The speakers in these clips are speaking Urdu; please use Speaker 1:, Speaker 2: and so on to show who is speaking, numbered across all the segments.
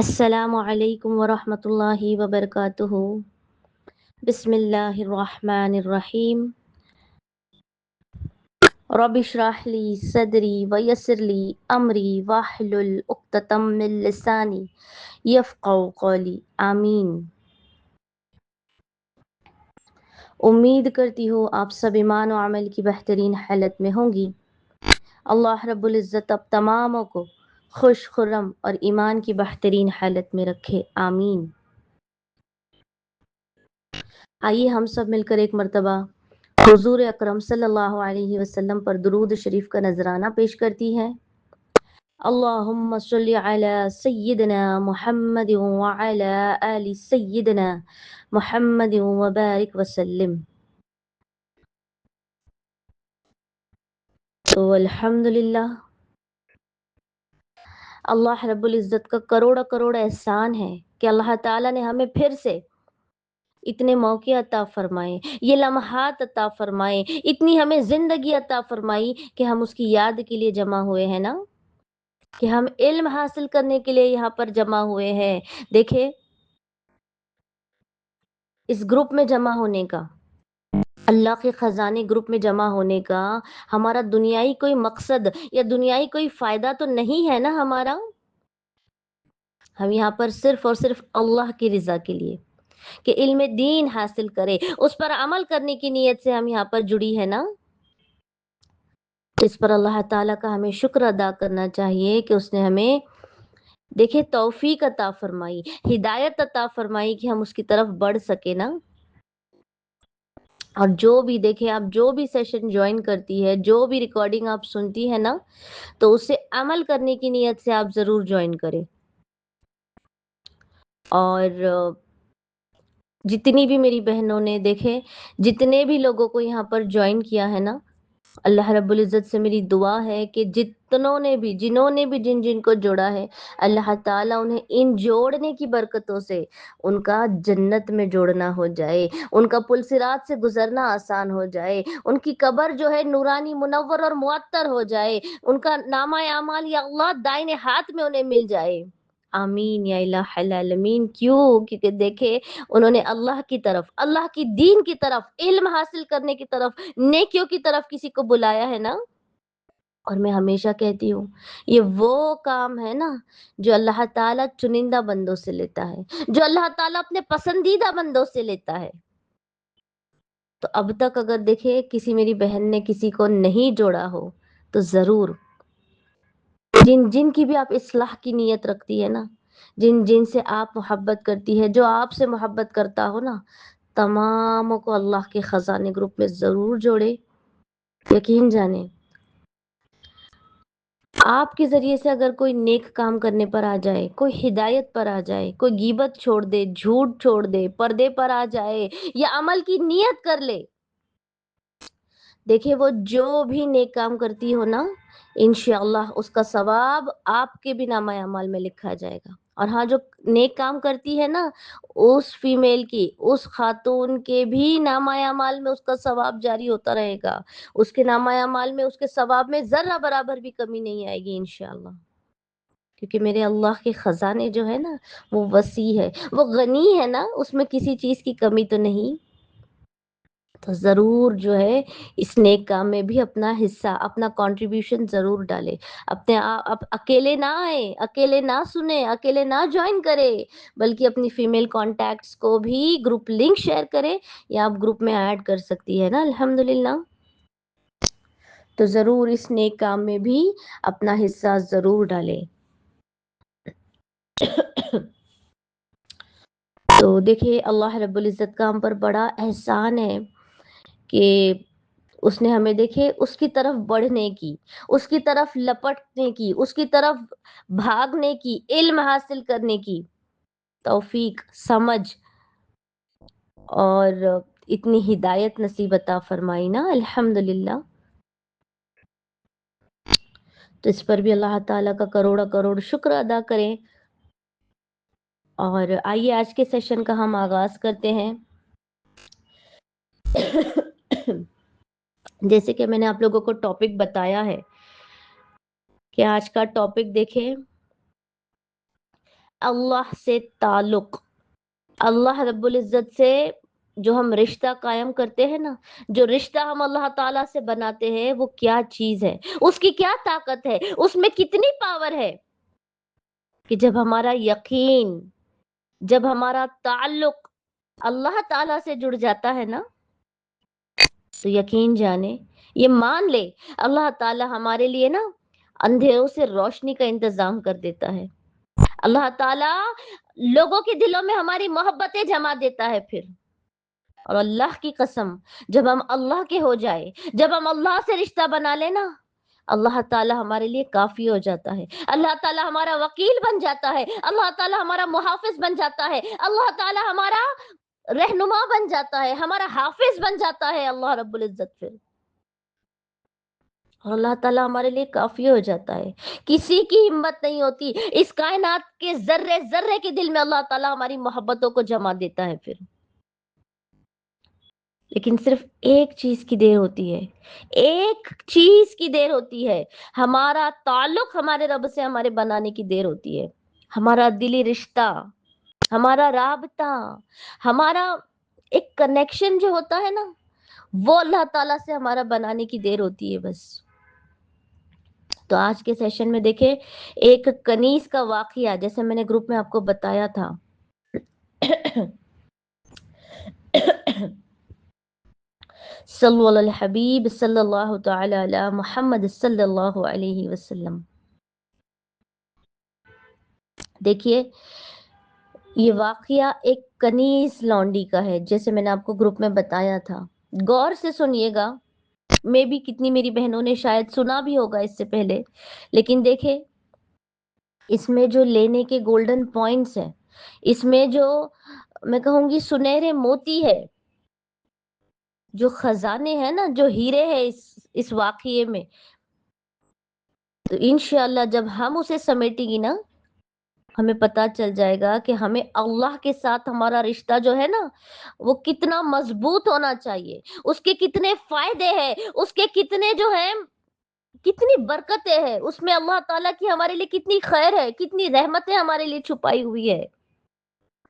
Speaker 1: السلام علیکم ورحمۃ اللہ وبرکاتہ۔ بسم اللہ الرحمن الرحیم۔ رب اشرح لی صدری ویسر لی امری واحلل عقدۃ من لسانی یفقہوا قولی، آمین۔ امید کرتی ہوں آپ سب ایمان و عمل کی بہترین حالت میں ہوں گی۔ اللہ رب العزت اب تماموں کو خوش خرم اور ایمان کی بہترین حالت میں رکھے، آمین۔ آئیے ہم سب مل کر ایک مرتبہ حضور اکرم صلی اللہ علیہ وسلم پر درود شریف کا نذرانہ پیش کرتی ہے۔ اللہم صلی علی سیدنا محمد وعلی آل سیدنا محمد وبارک وسلم۔ تو الحمدللہ اللہ رب العزت کا کروڑ کروڑ احسان ہے کہ اللہ تعالیٰ نے ہمیں پھر سے اتنے موقع عطا فرمائے، یہ لمحات عطا فرمائے، اتنی ہمیں زندگی عطا فرمائی کہ ہم اس کی یاد کے لیے جمع ہوئے ہیں نا، کہ ہم علم حاصل کرنے کے لیے یہاں پر جمع ہوئے ہیں۔ دیکھیں اس گروپ میں جمع ہونے کا، اللہ کے خزانے گروپ میں جمع ہونے کا ہمارا دنیائی کوئی مقصد یا دنیائی کوئی فائدہ تو نہیں ہے نا ہمارا۔ ہم یہاں پر صرف اور صرف اللہ کی رضا کے لیے کہ علم دین حاصل کرے، اس پر عمل کرنے کی نیت سے ہم یہاں پر جڑی ہے نا۔ اس پر اللہ تعالیٰ کا ہمیں شکر ادا کرنا چاہیے کہ اس نے ہمیں دیکھے توفیق عطا فرمائی، ہدایت عطا فرمائی کہ ہم اس کی طرف بڑھ سکے نا۔ اور جو بھی دیکھیں آپ جو بھی سیشن جوائن کرتی ہے، جو بھی ریکارڈنگ آپ سنتی ہے نا، تو اسے عمل کرنے کی نیت سے آپ ضرور جوائن کریں۔ اور جتنی بھی میری بہنوں نے دیکھے، جتنے بھی لوگوں کو یہاں پر جوائن کیا ہے نا، اللہ رب العزت سے میری دعا ہے کہ جنہوں نے بھی جن کو جوڑا ہے، اللہ تعالیٰ انہیں ان جوڑنے کی برکتوں سے ان کا جنت میں جوڑنا ہو جائے، ان کا پل صراط سے گزرنا آسان ہو جائے، ان کی قبر جو ہے نورانی منور اور معطر ہو جائے، ان کا نامہ اعمال یا اللہ دائیں ہاتھ میں انہیں مل جائے، آمین یا الہ العالمین۔ کیونکہ دیکھے انہوں نے اللہ کی طرف، اللہ کی دین کی طرف، علم حاصل کرنے کی طرف، نیکیوں کی طرف کسی کو بلایا ہے نا۔ اور میں ہمیشہ کہتی ہوں یہ وہ کام ہے نا جو اللہ تعالیٰ چنندہ بندوں سے لیتا ہے، جو اللہ تعالیٰ اپنے پسندیدہ بندوں سے لیتا ہے۔ تو اب تک اگر دیکھے کسی میری بہن نے کسی کو نہیں جوڑا ہو تو ضرور جن کی بھی آپ اصلاح کی نیت رکھتی ہے نا، جن سے آپ محبت کرتی ہے، جو آپ سے محبت کرتا ہو نا، تماموں کو اللہ کے خزانے گروپ میں ضرور جوڑے۔ یقین جانیں آپ کے ذریعے سے اگر کوئی نیک کام کرنے پر آ جائے، کوئی ہدایت پر آ جائے، کوئی غیبت چھوڑ دے، جھوٹ چھوڑ دے، پردے پر آ جائے یا عمل کی نیت کر لے، دیکھیں وہ جو بھی نیک کام کرتی ہو نا، انشاءاللہ اس کا ثواب آپ کے بھی نامہ اعمال میں لکھا جائے گا۔ اور ہاں جو نیک کام کرتی ہے نا، اس فیمیل کی، اس خاتون کے بھی نامہ اعمال میں اس کا ثواب جاری ہوتا رہے گا، اس کے نامہ اعمال میں، اس کے ثواب میں ذرہ برابر بھی کمی نہیں آئے گی انشاءاللہ۔ کیونکہ میرے اللہ کے خزانے جو ہے نا وہ وسیع ہے، وہ غنی ہے نا، اس میں کسی چیز کی کمی تو نہیں۔ تو ضرور جو ہے اس نیک کام میں بھی اپنا حصہ، اپنا کنٹریبیوشن ضرور ڈالے۔ اپنے آپ اکیلے نہ آئے، اکیلے نہ سنے، اکیلے نہ جوائن کرے، بلکہ اپنی فیمیل کانٹیکٹس کو بھی گروپ لنک شیئر کرے، یا آپ گروپ میں ایڈ کر سکتی ہے نا الحمدللہ۔ تو ضرور اس نیک کام میں بھی اپنا حصہ ضرور ڈالے۔ تو دیکھیے اللہ رب العزت کا ہم پر بڑا احسان ہے کہ اس نے ہمیں دیکھے اس کی طرف بڑھنے کی، اس کی طرف لپٹنے کی، اس کی طرف بھاگنے کی، علم حاصل کرنے کی توفیق، سمجھ اور اتنی ہدایت نصیب عطا فرمائی نا الحمدللہ۔ تو اس پر بھی اللہ تعالیٰ کا کروڑ کروڑ شکر ادا کریں۔ اور آئیے آج کے سیشن کا ہم آغاز کرتے ہیں۔ جیسے کہ میں نے آپ لوگوں کو ٹاپک بتایا ہے کہ آج کا ٹاپک دیکھیں اللہ سے تعلق، اللہ رب العزت سے جو ہم رشتہ قائم کرتے ہیں نا، جو رشتہ ہم اللہ تعالیٰ سے بناتے ہیں، وہ کیا چیز ہے، اس کی کیا طاقت ہے، اس میں کتنی پاور ہے کہ جب ہمارا یقین، جب ہمارا تعلق اللہ تعالیٰ سے جڑ جاتا ہے نا، تو یقین جانے، یہ مان لے، اللہ تعالیٰ ہمارے لیے نا اندھیروں سے روشنی کا انتظام کر دیتا ہے۔ اللہ تعالیٰ لوگوں کے دلوں میں ہماری محبتیں جما دیتا ہے پھر۔ اور اللہ کی قسم، جب ہم اللہ کے ہو جائے، جب ہم اللہ سے رشتہ بنا لے نا، اللہ تعالیٰ ہمارے لیے کافی ہو جاتا ہے، اللہ تعالیٰ ہمارا وکیل بن جاتا ہے، اللہ تعالیٰ ہمارا محافظ بن جاتا ہے، اللہ تعالیٰ ہمارا رہنما بن جاتا ہے، ہمارا حافظ بن جاتا ہے اللہ رب العزت پھر۔ اور اللہ تعالیٰ ہمارے لیے کافی ہو جاتا ہے، کسی کی ہمت نہیں ہوتی، اس کائنات کے ذرے ذرے کے دل میں اللہ تعالیٰ ہماری محبتوں کو جما دیتا ہے پھر۔ لیکن صرف ایک چیز کی دیر ہوتی ہے، ایک چیز کی دیر ہوتی ہے، ہمارا تعلق ہمارے رب سے ہمارے بنانے کی دیر ہوتی ہے، ہمارا دلی رشتہ، ہمارا رابطہ، ہمارا ایک کنیکشن جو ہوتا ہے نا، وہ اللہ تعالیٰ سے ہمارا بنانے کی دیر ہوتی ہے بس۔ تو آج کے سیشن میں دیکھیں، ایک کنیز کا واقعہ جیسے میں نے گروپ میں آپ کو بتایا تھا، صلو علی الحبیب صلی اللہ تعالی علی محمد صلی اللہ علیہ وسلم۔ دیکھیے، یہ واقعہ ایک کنیز لونڈی کا ہے، جیسے میں نے آپ کو گروپ میں بتایا تھا۔ غور سے سنیے گا، میں بھی کتنی میری بہنوں نے شاید سنا بھی ہوگا اس سے پہلے، لیکن دیکھیں اس میں جو لینے کے گولڈن پوائنٹس ہیں، اس میں جو میں کہوں گی سنہرے موتی ہے، جو خزانے ہیں نا، جو ہیرے ہیں اس واقعے میں، تو انشاءاللہ جب ہم اسے سمیٹیں گی نا، ہمیں پتا چل جائے گا کہ ہمیں اللہ کے ساتھ ہمارا رشتہ جو ہے نا، وہ کتنا مضبوط ہونا چاہیے، اس کے کتنے فائدے ہیں، اس کے کتنے جو ہیں، کتنی برکتیں ہیں، اس میں اللہ تعالیٰ کی ہمارے لیے کتنی خیر ہے، کتنی رحمتیں ہمارے لیے چھپائی ہوئی ہے۔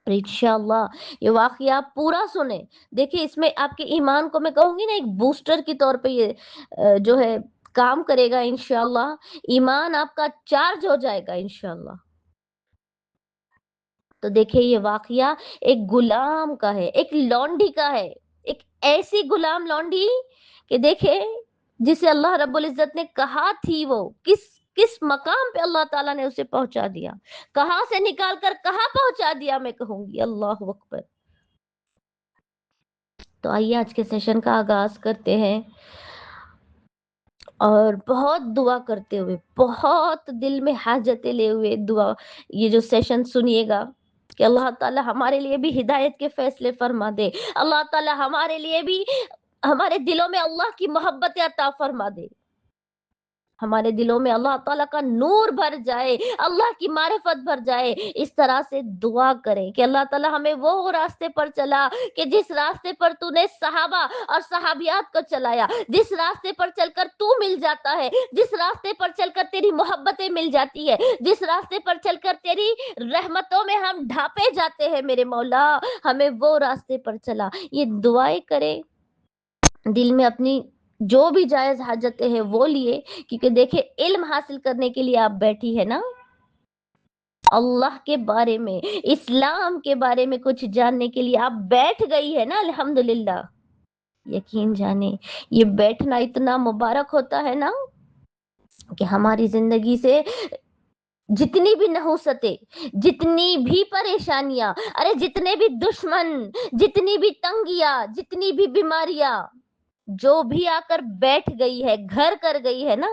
Speaker 1: اور انشاءاللہ یہ واقعہ آپ پورا سنیں، دیکھیں اس میں آپ کے ایمان کو میں کہوں گی نا ایک بوسٹر کی طور پہ یہ جو ہے کام کرے گا انشاءاللہ، ایمان آپ کا چارج ہو جائے گا انشاءاللہ۔ تو دیکھیں یہ واقعہ ایک غلام کا ہے، ایک لونڈی کا ہے، ایک ایسی غلام لونڈی کہ دیکھیں جسے اللہ رب العزت نے کہا تھی، وہ کس مقام پہ اللہ تعالیٰ نے اسے پہنچا دیا، کہاں سے نکال کر کہاں پہنچا دیا، میں کہوں گی اللہ اکبر۔ تو آئیے آج کے سیشن کا آغاز کرتے ہیں، اور بہت دعا کرتے ہوئے، بہت دل میں حاجتیں لے ہوئے دعا یہ جو سیشن سنیے گا، کہ اللہ تعالی ہمارے لیے بھی ہدایت کے فیصلے فرما دے، اللہ تعالی ہمارے لیے بھی ہمارے دلوں میں اللہ کی محبت عطا فرما دے، ہمارے دلوں میں اللہ تعالیٰ کا نور بھر جائے، اللہ کی معرفت بھر جائے۔ اس طرح سے دعا کریں کہ اللہ تعالیٰ ہمیں وہ راستے پر چلا کہ جس راستے پر تو نے صحابہ اور صحابیات کو چلایا، جس راستے پر چل کر تو مل جاتا ہے، جس راستے پر چل کر تیری محبتیں مل جاتی ہے، جس راستے پر چل کر تیری رحمتوں میں ہم ڈھانپے جاتے ہیں، میرے مولا ہمیں وہ راستے پر چلا۔ یہ دعائیں کریں، دل میں اپنی جو بھی جائز حاجتیں ہیں وہ لیے، کیونکہ دیکھیں علم حاصل کرنے کے لیے آپ بیٹھی ہے نا، اللہ کے بارے میں، اسلام کے بارے میں کچھ جاننے کے لیے آپ بیٹھ گئی ہے نا، الحمدللہ۔ یقین جانے یہ بیٹھنا اتنا مبارک ہوتا ہے نا، کہ ہماری زندگی سے جتنی بھی نحوستیں، جتنی بھی پریشانیاں، ارے جتنے بھی دشمن، جتنی بھی تنگیاں، جتنی بھی بیماریاں جو بھی آ کر بیٹھ گئی ہے، گھر کر گئی ہے نا،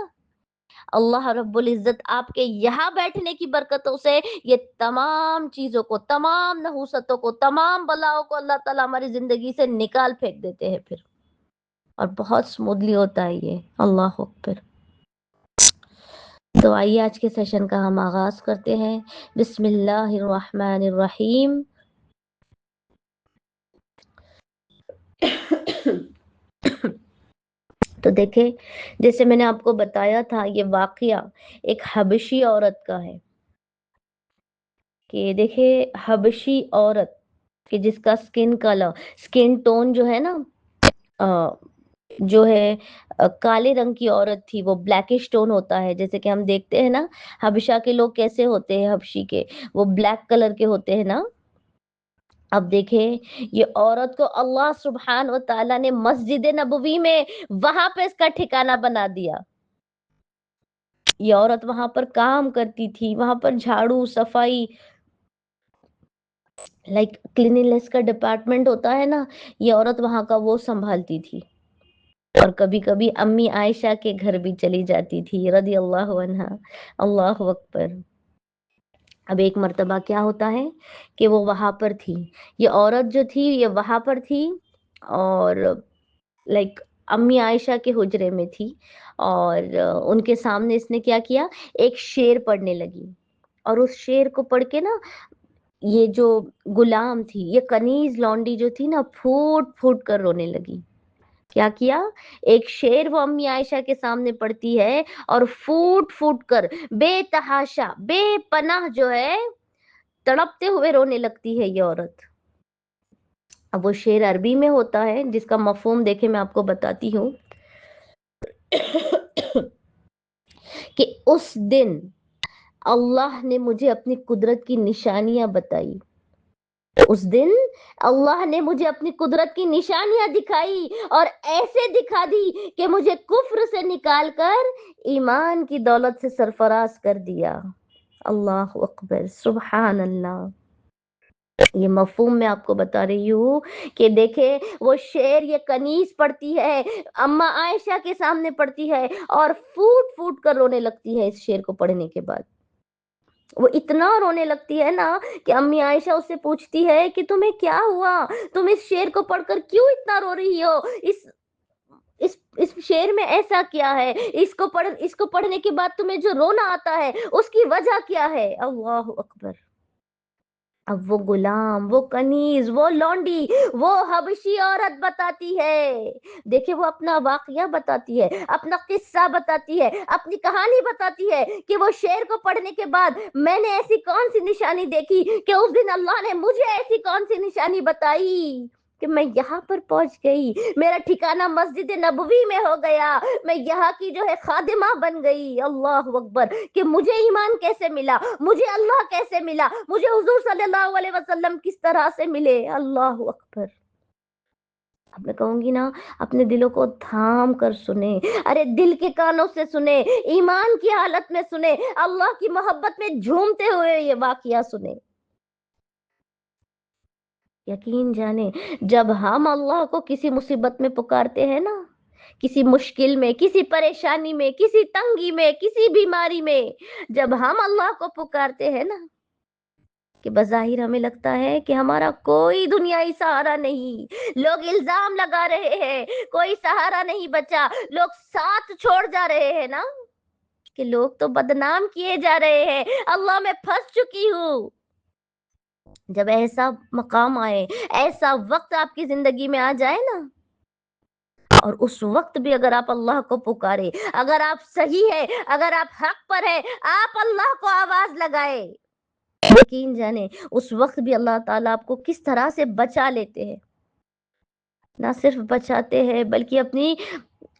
Speaker 1: اللہ رب العزت آپ کے یہاں بیٹھنے کی برکتوں سے یہ تمام چیزوں کو، تمام نحوستوں کو، تمام بلاؤں کو اللہ تعالیٰ ہماری زندگی سے نکال پھینک دیتے ہیں پھر، اور بہت سموتھلی ہوتا ہے یہ، اللہ اکبر۔ تو آئیے آج کے سیشن کا ہم آغاز کرتے ہیں، بسم اللہ الرحمن الرحیم۔ تو دیکھیں جیسے میں نے آپ کو بتایا تھا، یہ واقعہ ایک حبشی عورت کا ہے، کہ دیکھے حبشی عورت کہ جس کا سکن ٹون جو ہے نا جو ہے کالے رنگ کی عورت تھی، وہ بلیکش ٹون ہوتا ہے، جیسے کہ ہم دیکھتے ہیں نا حبشہ کے لوگ کیسے ہوتے ہیں، حبشی کے وہ بلیک کلر کے ہوتے ہیں نا. اب دیکھیں یہ عورت کو اللہ سبحان و تعالیٰ نے مسجد نبوی میں وہاں پہ اس کا ٹھکانہ بنا دیا. یہ عورت وہاں پر کام کرتی تھی، وہاں پر جھاڑو صفائی لائک کلیننس کا ڈپارٹمنٹ ہوتا ہے نا، یہ عورت وہاں کا وہ سنبھالتی تھی. اور کبھی کبھی امی عائشہ کے گھر بھی چلی جاتی تھی رضی اللہ عنہا. اللہ اکبر. اب ایک مرتبہ کیا ہوتا ہے کہ وہ وہاں پر تھی، یہ عورت جو تھی یہ وہاں پر تھی اور لائک امی عائشہ کے حجرے میں تھی، اور ان کے سامنے اس نے کیا کیا، ایک شعر پڑھنے لگی. اور اس شعر کو پڑھ کے نا یہ جو غلام تھی، یہ کنیز لونڈی جو تھی نا، پھوٹ پھوٹ کر رونے لگی. کیا ایک شعر وہ امی عائشہ کے سامنے پڑھتی ہے اور پھوٹ پھوٹ کر بے تحاشا بے پناہ جو ہے تڑپتے ہوئے رونے لگتی ہے یہ عورت. اب وہ شعر عربی میں ہوتا ہے جس کا مفہوم دیکھیں میں آپ کو بتاتی ہوں کہ اس دن اللہ نے مجھے اپنی قدرت کی نشانیاں بتائی. اس دن اللہ نے مجھے اپنی قدرت کی نشانیاں دکھائی اور ایسے دکھا دی کہ مجھے کفر سے نکال کر ایمان کی دولت سے سرفراز کر دیا. اللہ اکبر سبحان اللہ. یہ مفہوم میں آپ کو بتا رہی ہوں کہ دیکھے وہ شعر یہ کنیز پڑھتی ہے، اما عائشہ کے سامنے پڑھتی ہے اور پھوٹ پھوٹ کر رونے لگتی ہے. اس شعر کو پڑھنے کے بعد وہ اتنا رونے لگتی ہے نا کہ امی عائشہ اس سے پوچھتی ہے کہ تمہیں کیا ہوا، تم اس شعر کو پڑھ کر کیوں اتنا رو رہی ہو، اس شعر میں ایسا کیا ہے، اس کو پڑھنے کے بعد تمہیں جو رونا آتا ہے اس کی وجہ کیا ہے. اللہ اکبر. اب وہ غلام، وہ کنیز، وہ لونڈی، وہ حبشی عورت بتاتی ہے، دیکھیں وہ اپنا واقعہ بتاتی ہے، اپنا قصہ بتاتی ہے، اپنی کہانی بتاتی ہے کہ وہ شعر کو پڑھنے کے بعد میں نے ایسی کون سی نشانی دیکھی کہ اس دن اللہ نے مجھے ایسی کون سی نشانی بتائی کہ میں یہاں پر پہنچ گئی، میرا ٹھکانہ مسجد نبوی میں ہو گیا، میں یہاں کی جو ہے خادمہ بن گئی. اللہ اکبر. کہ مجھے ایمان کیسے ملا، مجھے اللہ کیسے ملا، مجھے حضور صلی اللہ علیہ وسلم کس طرح سے ملے. اللہ اکبر. اب میں کہوں گی نا اپنے دلوں کو تھام کر سنے، ارے دل کے کانوں سے سنے، ایمان کی حالت میں سنے، اللہ کی محبت میں جھومتے ہوئے یہ واقعہ سنے. یقین جانے جب ہم اللہ کو کسی مصیبت میں پکارتے ہیں نا، کسی مشکل میں، کسی پریشانی میں، کسی تنگی میں، کسی بیماری میں، جب ہم اللہ کو پکارتے ہیں نا کہ بظاہر ہمیں لگتا ہے کہ ہمارا کوئی دنیائی سہارا نہیں، لوگ الزام لگا رہے ہیں کوئی سہارا نہیں بچا، لوگ ساتھ چھوڑ جا رہے ہیں نا، کہ لوگ تو بدنام کیے جا رہے ہیں، اللہ میں پھنس چکی ہوں. جب ایسا مقام آئے، ایسا وقت آپ کی زندگی میں آ جائے نا، اور اس وقت بھی اگر آپ اللہ کو پکارے، اگر آپ صحیح ہے، اگر آپ حق پر ہے، آپ اللہ کو آواز لگائے، یقین جانے اس وقت بھی اللہ تعالیٰ آپ کو کس طرح سے بچا لیتے ہیں. نہ صرف بچاتے ہیں بلکہ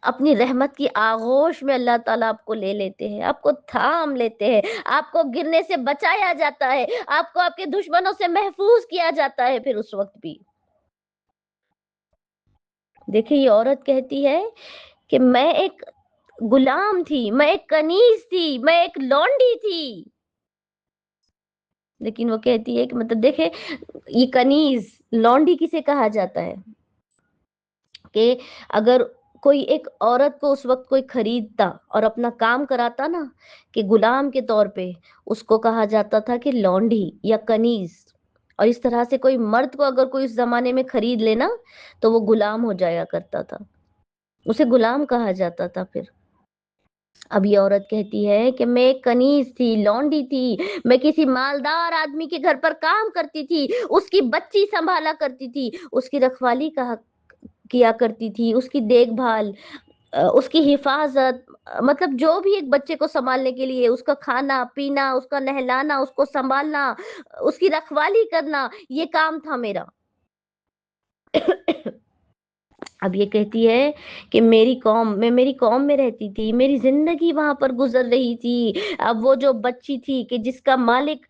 Speaker 1: اپنی رحمت کی آغوش میں اللہ تعالیٰ آپ کو لے لیتے ہیں، آپ کو تھام لیتے ہیں، آپ کو گرنے سے بچایا جاتا ہے، آپ کو آپ کے دشمنوں سے محفوظ کیا جاتا ہے. پھر اس وقت بھی دیکھیں یہ عورت کہتی ہے کہ میں ایک غلام تھی، میں ایک کنیز تھی، میں ایک لونڈی تھی، لیکن وہ کہتی ہے کہ مطلب دیکھیں یہ کنیز لونڈی کسے کہا جاتا ہے کہ اگر کوئی ایک عورت کو اس وقت کوئی خریدتا اور اپنا کام کراتا نا کہ غلام کے طور پہ، اس کو کہا جاتا تھا کہ لونڈی یا کنیز. اور اس طرح سے کوئی مرد کو اگر کوئی اس زمانے میں خرید لینا تو وہ غلام ہو جایا کرتا تھا، اسے غلام کہا جاتا تھا. پھر اب یہ عورت کہتی ہے کہ میں ایک کنیز تھی، لونڈی تھی، میں کسی مالدار آدمی کے گھر پر کام کرتی تھی، اس کی بچی سنبھالا کرتی تھی، اس کی رکھوالی کیا کرتی تھی، اس کی دیکھ بھال اس کی حفاظت، مطلب جو بھی ایک بچے کو سنبھالنے کے لیے اس کا کھانا پینا، اس کا نہلانا، اس کو سنبھالنا، اس کی رکھوالی کرنا، یہ کام تھا میرا۔ اب یہ کہتی ہے کہ میری قوم میں رہتی تھی، میری زندگی وہاں پر گزر رہی تھی۔ اب وہ جو بچی تھی کہ جس کا مالک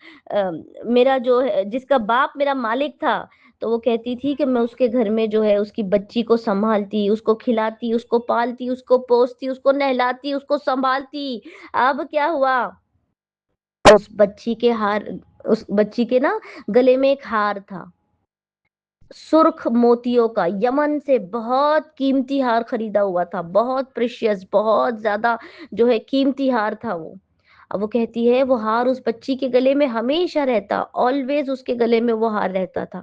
Speaker 1: میرا جو ہے، جس کا باپ میرا مالک تھا، تو وہ کہتی تھی کہ میں اس کے گھر میں جو ہے اس کی بچی کو سنبھالتی، اس کو کھلاتی، اس کو پالتی، اس کو پوستی، اس کو نہلاتی، اس کو سنبھالتی۔ اب کیا ہوا، اس بچی کے ہار اس بچی کے نا گلے میں ایک ہار تھا، سرخ موتیوں کا، یمن سے بہت قیمتی ہار خریدا ہوا تھا، بہت پریشیس، بہت زیادہ جو ہے قیمتی ہار تھا وہ۔ اب وہ کہتی ہے وہ ہار اس بچی کے گلے میں ہمیشہ رہتا، آلویز اس کے گلے میں وہ ہار رہتا تھا۔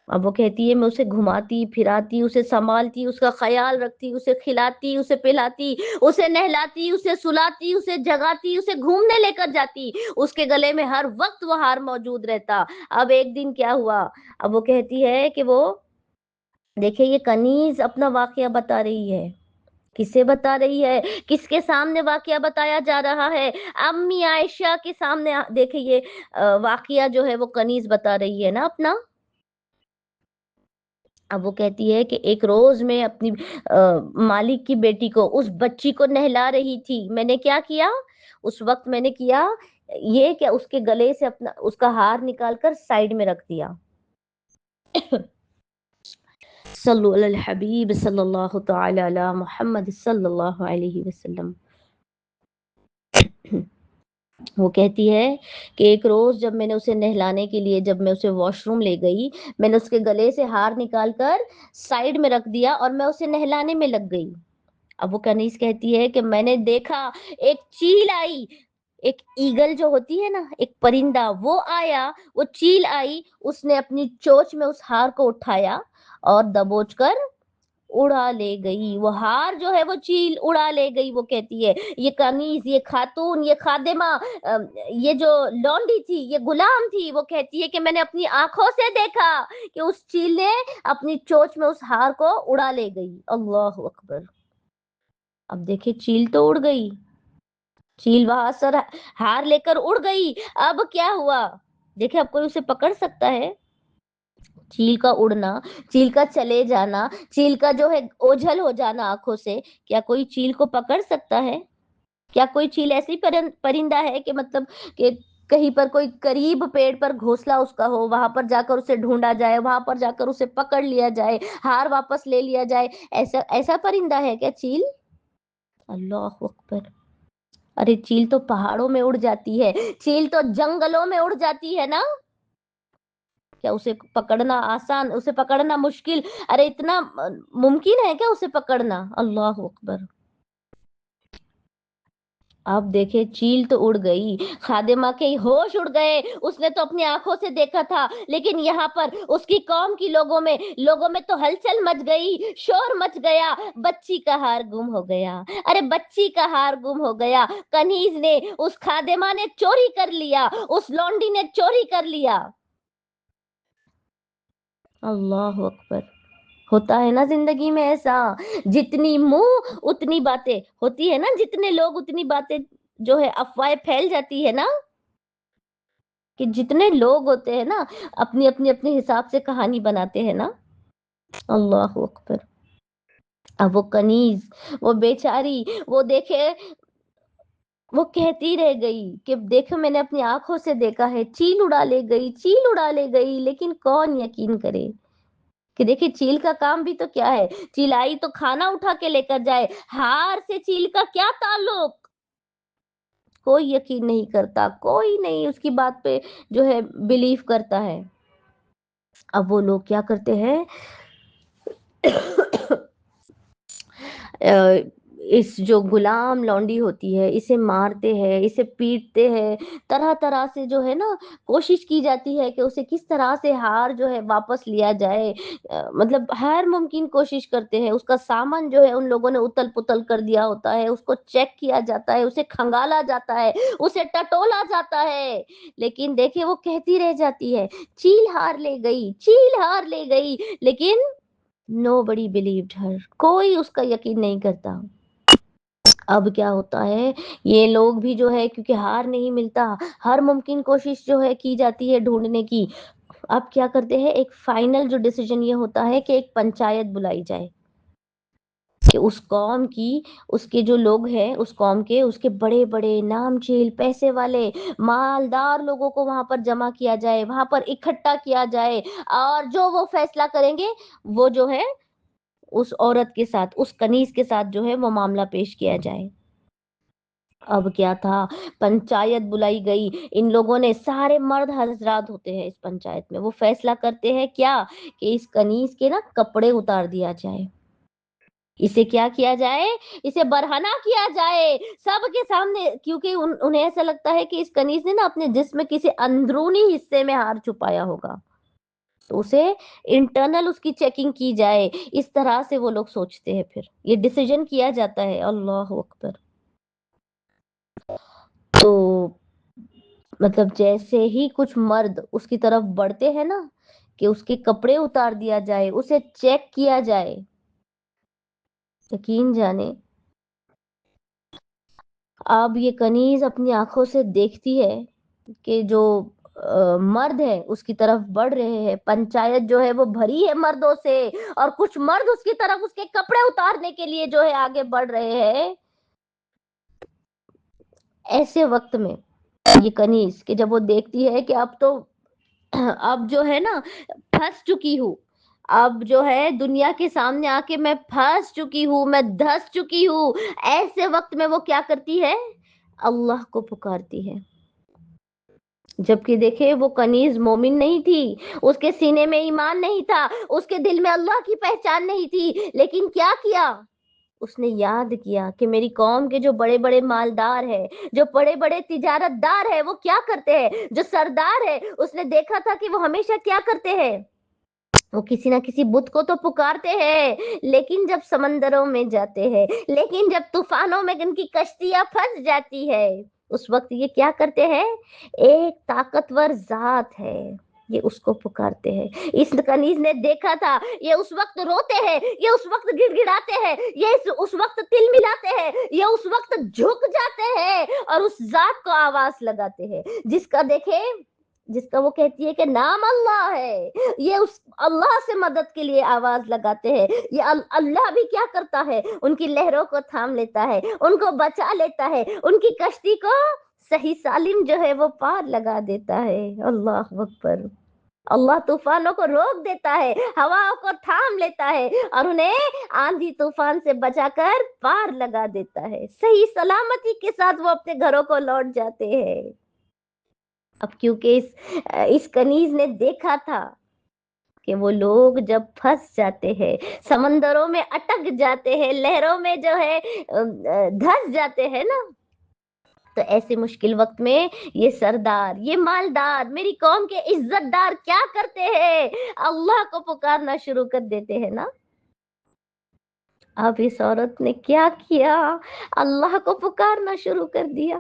Speaker 1: اب وہ کہتی ہے میں اسے گھماتی پھراتی، اسے سنبھالتی، اس کا خیال رکھتی، اسے کھلاتی، اسے پلاتی، اسے نہلاتی، اسے سلاتی، اسے جگاتی، اسے گھومنے لے کر جاتی، اس کے گلے میں ہر وقت وہ ہار موجود رہتا۔ اب ایک دن کیا ہوا، اب وہ کہتی ہے کہ وہ دیکھیں یہ کنیز اپنا واقعہ بتا رہی ہے، کسے بتا رہی ہے، کس کے سامنے واقعہ بتایا جا رہا ہے؟ امی عائشہ کے سامنے دیکھیں یہ واقعہ جو ہے وہ کنیز بتا رہی ہے نا اپنا۔ اب وہ کہتی ہے کہ ایک روز میں اپنی مالک کی بیٹی کو، اس بچی کو نہلا رہی تھی، میں نے کیا کیا اس وقت، میں نے کیا یہ کہ اس کے گلے سے اپنا اس کا ہار نکال کر سائڈ میں رکھ دیا۔ صلو علی الحبیب صلی اللہ تعالی علی محمد صلی اللہ علیہ وسلم۔ وہ کہتی ہے کہ ایک روز جب میں نے اسے نہلانے کے لیے، جب میں اسے واش روم لے گئی، میں نے اس کے گلے سے ہار نکال کر سائڈ میں رکھ دیا اور میں اسے نہلانے میں لگ گئی۔ اب وہ کنیز کہتی ہے کہ میں نے دیکھا ایک چیل آئی، ایک ایگل جو ہوتی ہے نا، ایک پرندہ، وہ آیا، وہ چیل آئی، اس نے اپنی چونچ میں اس ہار کو اٹھایا اور دبوچ کر اڑا لے گئی، وہ ہار جو ہے وہ چیل اڑا لے گئی۔ وہ کہتی ہے یہ کنیز، یہ خاتون، یہ خادمہ، یہ جو لونڈی تھی، یہ غلام تھی، وہ کہتی ہے کہ میں نے اپنی آنکھوں سے دیکھا کہ اس چیل نے اپنی چونچ میں اس ہار کو اڑا لے گئی۔ اللہ اکبر۔ اب دیکھیں چیل تو اڑ گئی، چیل وہاں سر ہار لے کر اڑ گئی، اب کیا ہوا؟ دیکھیں اب کوئی اسے پکڑ سکتا ہے؟ چیل کا اڑنا، چیل کا چلے جانا، چیل کا جو ہے اوجھل ہو جانا آنکھوں سے، کیا کوئی چیل کو پکڑ سکتا ہے؟ کیا کوئی چیل ایسی پرندہ ہے کہ مطلب کہ کہیں پر کوئی قریب پیڑ پر گھونسلہ اس کا ہو، وہاں پر جا کر اسے ڈھونڈا جائے، وہاں پر جا کر اسے پکڑ لیا جائے، ہار واپس لے لیا جائے؟ ایسا ایسا پرندہ ہے کیا چیل؟ اللہ اکبر۔ ارے چیل تو پہاڑوں میں اڑ جاتی ہے، چیل تو جنگلوں میں اڑ جاتی ہے نا، کیا اسے پکڑنا آسان، اسے پکڑنا مشکل؟ ارے اتنا ممکن ہے کیا اسے پکڑنا؟ اللہ اکبر۔ اب دیکھے چیل تو اڑ گئی، خادمہ کے ہوش اڑ گئے، اس نے تو اپنی آنکھوں سے دیکھا تھا، لیکن یہاں پر اس کی قوم کی لوگوں میں تو ہلچل مچ گئی، شور مچ گیا، بچی کا ہار گم ہو گیا۔ ارے بچی کا ہار گم ہو گیا، کنیز نے، اس خادمہ نے چوری کر لیا، اس لونڈی نے چوری کر لیا۔ اللہ اکبر۔ ہوتا ہے نا زندگی میں ایسا، جتنی منہ اتنی باتیں ہوتی ہے نا، جتنے لوگ اتنی باتیں جو ہے افواہیں پھیل جاتی ہے نا، کہ جتنے لوگ ہوتے ہیں نا اپنی اپنی اپنے حساب سے کہانی بناتے ہیں نا۔ اللہ اکبر۔ اب وہ کنیز، وہ بیچاری، وہ دیکھے، وہ کہتی رہ گئی کہ دیکھو میں نے اپنی آنکھوں سے دیکھا ہے، چیل اڑا لے گئی، چیل اڑا لے گئی، لیکن کون یقین کرے کہ دیکھیں چیل کا کام بھی تو کیا ہے، چیل آئی تو کھانا اٹھا کے لے کر جائے، ہار سے چیل کا کیا تعلق؟ کوئی یقین نہیں کرتا، کوئی نہیں اس کی بات پہ جو ہے بلیف کرتا ہے۔ اب وہ لوگ کیا کرتے ہیں، اس جو غلام لونڈی ہوتی ہے اسے مارتے ہیں، اسے پیٹتے ہیں، طرح طرح سے جو ہے نا کوشش کی جاتی ہے کہ اسے کس طرح سے ہار جو ہے واپس لیا جائے، مطلب ہر ممکن کوشش کرتے ہیں۔ اس کا سامان جو ہے ان لوگوں نے اتل پتل کر دیا ہوتا ہے، اس کو چیک کیا جاتا ہے، اسے کھنگالا جاتا ہے، اسے ٹٹولا جاتا ہے، لیکن دیکھیں وہ کہتی رہ جاتی ہے چیل ہار لے گئی، چیل ہار لے گئی، لیکن nobody believed her. کوئی اس کا یقین نہیں کرتا. اب کیا ہوتا ہے، یہ لوگ بھی جو ہے کیونکہ ہار نہیں ملتا، ہر ممکن کوشش جو ہے کی جاتی ہے ڈھونڈنے کی. اب کیا کرتے ہیں، ایک فائنل جو ڈیسیجن یہ ہوتا ہے کہ ایک پنچایت بلائی جائے کہ اس قوم کی، اس کے جو لوگ ہیں اس قوم کے، اس کے بڑے بڑے نامچیل پیسے والے مالدار لوگوں کو وہاں پر جمع کیا جائے، وہاں پر اکٹھا کیا جائے، اور جو وہ فیصلہ کریں گے وہ جو ہے اس عورت کے ساتھ، اس کنیز کے ساتھ جو ہے وہ معاملہ پیش کیا جائے. اب کیا تھا، پنچایت بلائی گئی. ان لوگوں نے، سارے مرد حضرات ہوتے ہیں اس پنچایت میں، وہ فیصلہ کرتے ہیں کیا کہ اس کنیز کے نا کپڑے اتار دیا جائے، اسے کیا کیا جائے، اسے برہنہ کیا جائے سب کے سامنے، کیونکہ انہیں ایسا لگتا ہے کہ اس کنیز نے نا اپنے جسم میں کسی اندرونی حصے میں ہار چھپایا ہوگا، تو اسے انٹرنل اس کی چیکنگ کی جائے. اس طرح سے وہ لوگ سوچتے ہیں، پھر یہ ڈیسیجن کیا جاتا ہے. اللہ اکبر. تو مطلب جیسے ہی کچھ مرد اس کی طرف بڑھتے ہیں نا کہ اس کے کپڑے اتار دیا جائے، اسے چیک کیا جائے، یقین جانے اب یہ کنیز اپنی آنکھوں سے دیکھتی ہے کہ جو مرد ہے اس کی طرف بڑھ رہے ہیں، پنچایت جو ہے وہ بھری ہے مردوں سے، اور کچھ مرد اس کی طرف اس کے کپڑے اتارنے کے لیے جو ہے آگے بڑھ رہے ہیں. ایسے وقت میں یہ کنیز کہ جب وہ دیکھتی ہے کہ اب تو، اب جو ہے نا پھنس چکی ہوں، اب جو ہے دنیا کے سامنے آ کے میں پھنس چکی ہوں، میں دھس چکی ہوں، ایسے وقت میں وہ کیا کرتی ہے، اللہ کو پکارتی ہے. جبکہ دیکھے وہ کنیز مومن نہیں تھی، اس کے سینے میں ایمان نہیں تھا، اس کے دل میں اللہ کی پہچان نہیں تھی، لیکن کیا کیا، اس نے یاد کیا کہ میری قوم کے جو بڑے بڑے مالدار ہے، جو بڑے بڑے تجارت دار ہے، وہ کیا کرتے ہیں، جو سردار ہے، اس نے دیکھا تھا کہ وہ ہمیشہ کیا کرتے ہیں، وہ کسی نہ کسی بت کو تو پکارتے ہیں، لیکن جب سمندروں میں جاتے ہیں، لیکن جب طوفانوں میں ان کی کشتیاں پھنس جاتی ہے، اس وقت یہ کیا کرتے ہیں، ایک طاقتور ذات ہے، یہ اس کو پکارتے ہیں. اس کنیز نے دیکھا تھا، یہ اس وقت روتے ہیں، یہ اس وقت گڑ گڑاتے ہیں، یہ اس وقت تل ملاتے ہیں، یہ اس وقت جھک جاتے ہیں اور اس ذات کو آواز لگاتے ہیں جس کا دیکھے، جس کا وہ کہتی ہے کہ نام اللہ ہے. یہ اس اللہ سے مدد کے لیے آواز لگاتے ہیں. یہ اللہ بھی کیا کرتا ہے، ان کی لہروں کو تھام لیتا ہے، ان کو بچا لیتا ہے، ان کی کشتی کو صحیح سالم جو ہے وہ پار لگا دیتا ہے. اللہ اکبر. اللہ طوفانوں کو روک دیتا ہے، ہواؤں کو تھام لیتا ہے، اور انہیں آندھی طوفان سے بچا کر پار لگا دیتا ہے. صحیح سلامتی کے ساتھ وہ اپنے گھروں کو لوٹ جاتے ہیں. اب کیونکہ اس کنیز نے دیکھا تھا کہ وہ لوگ جب پھنس جاتے ہیں، سمندروں میں اٹک جاتے ہیں، لہروں میں جو ہے دھس جاتے ہیں نا، تو ایسے مشکل وقت میں یہ سردار، یہ مالدار، میری قوم کے عزت دار کیا کرتے ہیں، اللہ کو پکارنا شروع کر دیتے ہیں نا. اب اس عورت نے کیا کیا، اللہ کو پکارنا شروع کر دیا.